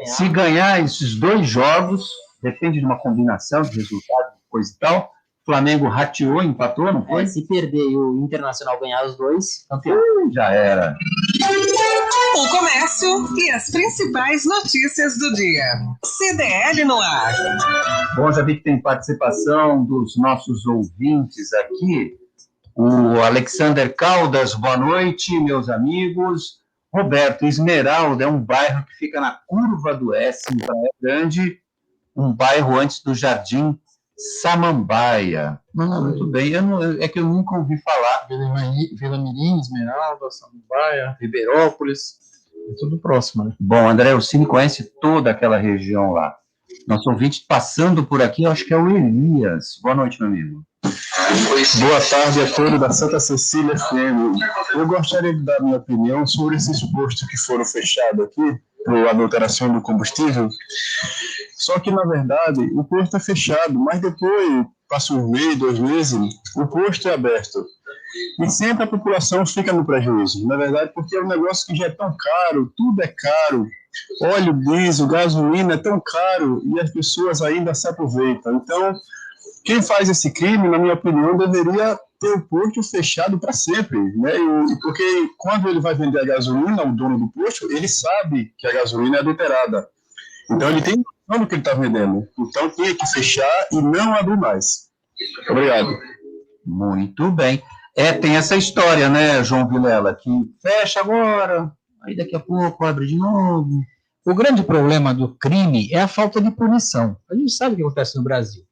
Se ganhar esses 2 jogos, depende de uma combinação de resultados, coisa e tal. Flamengo rateou, empatou, não foi? Se perder e o Internacional ganhar os 2, campeão. Já era. O comércio e as principais notícias do dia. CDL no ar. Bom, já vi que tem participação dos nossos ouvintes aqui. O Alexander Caldas, boa noite, meus amigos. Roberto, Esmeralda é um bairro que fica na curva do S, em Praia Grande, um bairro antes do Jardim Samambaia. Muito bem, é que eu nunca ouvi falar. Vila Mirim, Esmeralda, Samambaia, Ribeirópolis, é tudo próximo, né? Bom, André, o Cine conhece toda aquela região lá. Nosso ouvinte passando por aqui, eu acho que é o Elias. Boa noite, meu amigo. Boa tarde a todos da Santa Cecília FM. Eu gostaria de dar minha opinião sobre esses postos que foram fechados aqui por adulteração do combustível. Só que, na verdade, o posto é fechado, mas depois, passa 1 mês, 2 meses, o posto é aberto. E sempre a população fica no prejuízo, na verdade, porque é um negócio que já é tão caro, tudo é caro. Óleo, diesel, gasolina é tão caro e as pessoas ainda se aproveitam. Então, quem faz esse crime, na minha opinião, deveria ter o posto fechado para sempre, né? Porque quando ele vai vender a gasolina, o dono do posto, ele sabe que a gasolina é adulterada. Então ele tem noção do que ele está vendendo. Então tinha que fechar e não abrir mais. Obrigado. Muito bem. Tem essa história, né, João Vilela, que fecha agora, aí daqui a pouco abre de novo. O grande problema do crime é a falta de punição. A gente sabe o que acontece no Brasil.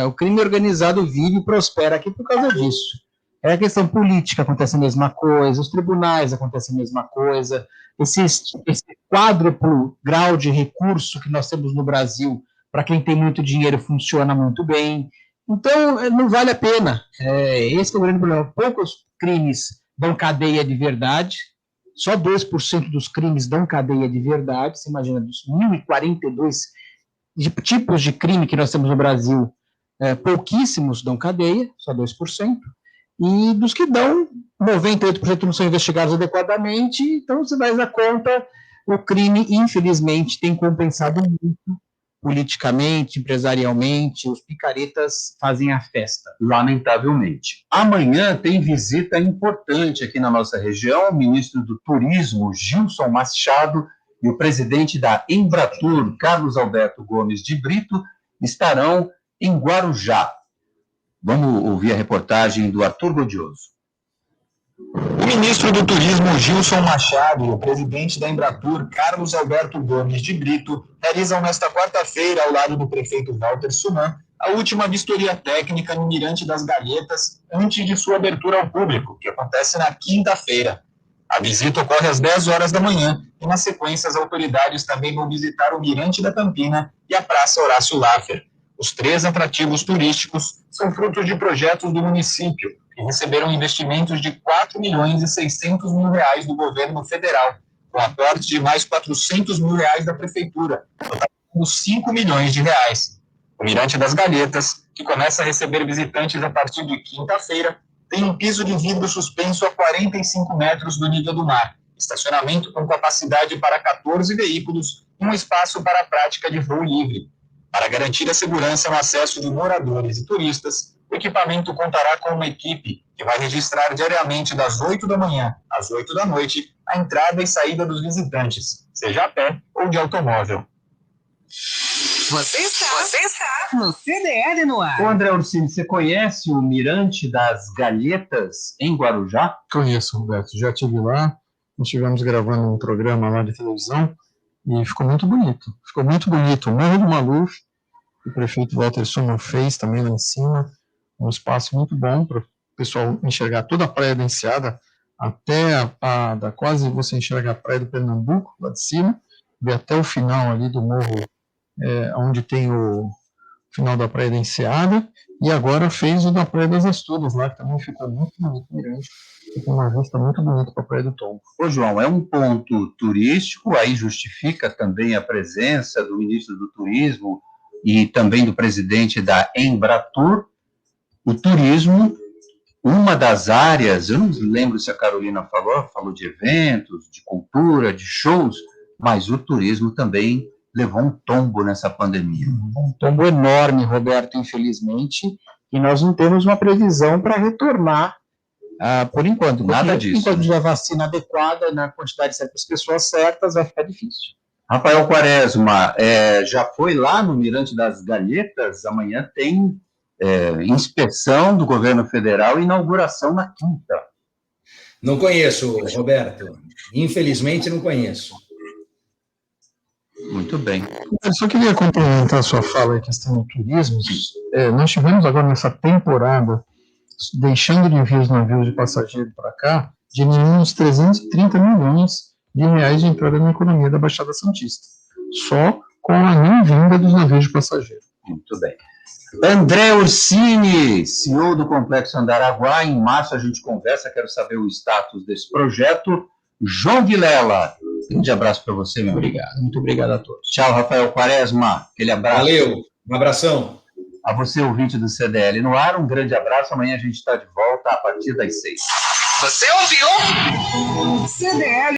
O crime organizado vive e prospera aqui por causa disso. A questão política acontece a mesma coisa, os tribunais acontecem a mesma coisa, esse quádruplo grau de recurso que nós temos no Brasil, para quem tem muito dinheiro, funciona muito bem. Então, não vale a pena. Esse é o grande problema. Poucos crimes dão cadeia de verdade, só 2% dos crimes dão cadeia de verdade. Você imagina, dos 1.042 tipos de crime que nós temos no Brasil, pouquíssimos dão cadeia, só 2%. E dos que dão, 98% não são investigados adequadamente. Então, você faz a conta, o crime, infelizmente, tem compensado muito politicamente, empresarialmente, os picaretas fazem a festa. Lamentavelmente. Amanhã tem visita importante aqui na nossa região, o ministro do Turismo, Gilson Machado, e o presidente da Embratur, Carlos Alberto Gomes de Brito, estarão em Guarujá. Vamos ouvir a reportagem do Arthur Godioso. O ministro do Turismo, Gilson Machado, e o presidente da Embratur, Carlos Alberto Gomes de Brito, realizam nesta quarta-feira, ao lado do prefeito Walter Suman, a última vistoria técnica no Mirante das Galhetas antes de sua abertura ao público, que acontece na quinta-feira. A visita ocorre às 10 horas da manhã e, na sequência, as autoridades também vão visitar o Mirante da Campina e a Praça Horácio Laffer. Os 3 atrativos turísticos são frutos de projetos do município, que receberam investimentos de R$ 4.600.000 do governo federal, com aporte de mais R$ 400.000 da prefeitura, totalizando R$ 5 milhões. O Mirante das Galhetas, que começa a receber visitantes a partir de quinta-feira, tem um piso de vidro suspenso a 45 metros do nível do mar, estacionamento com capacidade para 14 veículos e um espaço para a prática de voo livre. Para garantir a segurança no acesso de moradores e turistas, o equipamento contará com uma equipe que vai registrar diariamente das 8 da manhã às 8 da noite a entrada e saída dos visitantes, seja a pé ou de automóvel. Você está no CDL no ar. Ô André Orsini, você conhece o Mirante das Galhetas em Guarujá? Conheço, Roberto. Já estive lá, nós estivemos gravando um programa lá de televisão e ficou muito bonito. Ficou muito bonito. O Morro do Maluf, o prefeito Walter Suman fez também lá em cima, um espaço muito bom para o pessoal enxergar toda a Praia da Enseada, até quase você enxerga a Praia do Pernambuco, lá de cima, ver até o final ali do morro, onde tem o final da Praia da Enseada, e agora fez o da Praia das Astúrias lá, que também ficou muito bonito, mirante. Tem uma vista muito bonita para a Praia do Tombo. Ô João, é um ponto turístico, aí justifica também a presença do ministro do Turismo e também do presidente da Embratur. O turismo, uma das áreas, eu não lembro se a Carolina falou de eventos, de cultura, de shows, mas o turismo também levou um tombo nessa pandemia. Um tombo enorme, Roberto, infelizmente, e nós não temos uma previsão para retornar por enquanto. Nada disso. Enquanto tiver vacina adequada, na quantidade certa, as pessoas certas, vai ficar difícil. Rafael Quaresma, já foi lá no Mirante das Galhetas? Amanhã tem inspeção do governo federal e inauguração na quinta. Não conheço, Roberto. Infelizmente, não conheço. Muito bem. Eu só queria complementar a sua fala em questão do turismo. Nós tivemos agora nessa temporada, deixando de enviar os navios de passageiro para cá, diminuímos 330 milhões de reais de entrada na economia da Baixada Santista, só com a não vinda dos navios de passageiro. Muito bem. André Orsini, CEO do Complexo Andaraguá, em março a gente conversa, quero saber o status desse projeto. João Vilela, um grande abraço para você, meu obrigado. Muito obrigado a todos. Tchau, Rafael Quaresma, aquele abraço. Valeu, um abração. A você, ouvinte do CDL no ar, um grande abraço, amanhã a gente está de volta a partir das 6. Você ouviu? CDL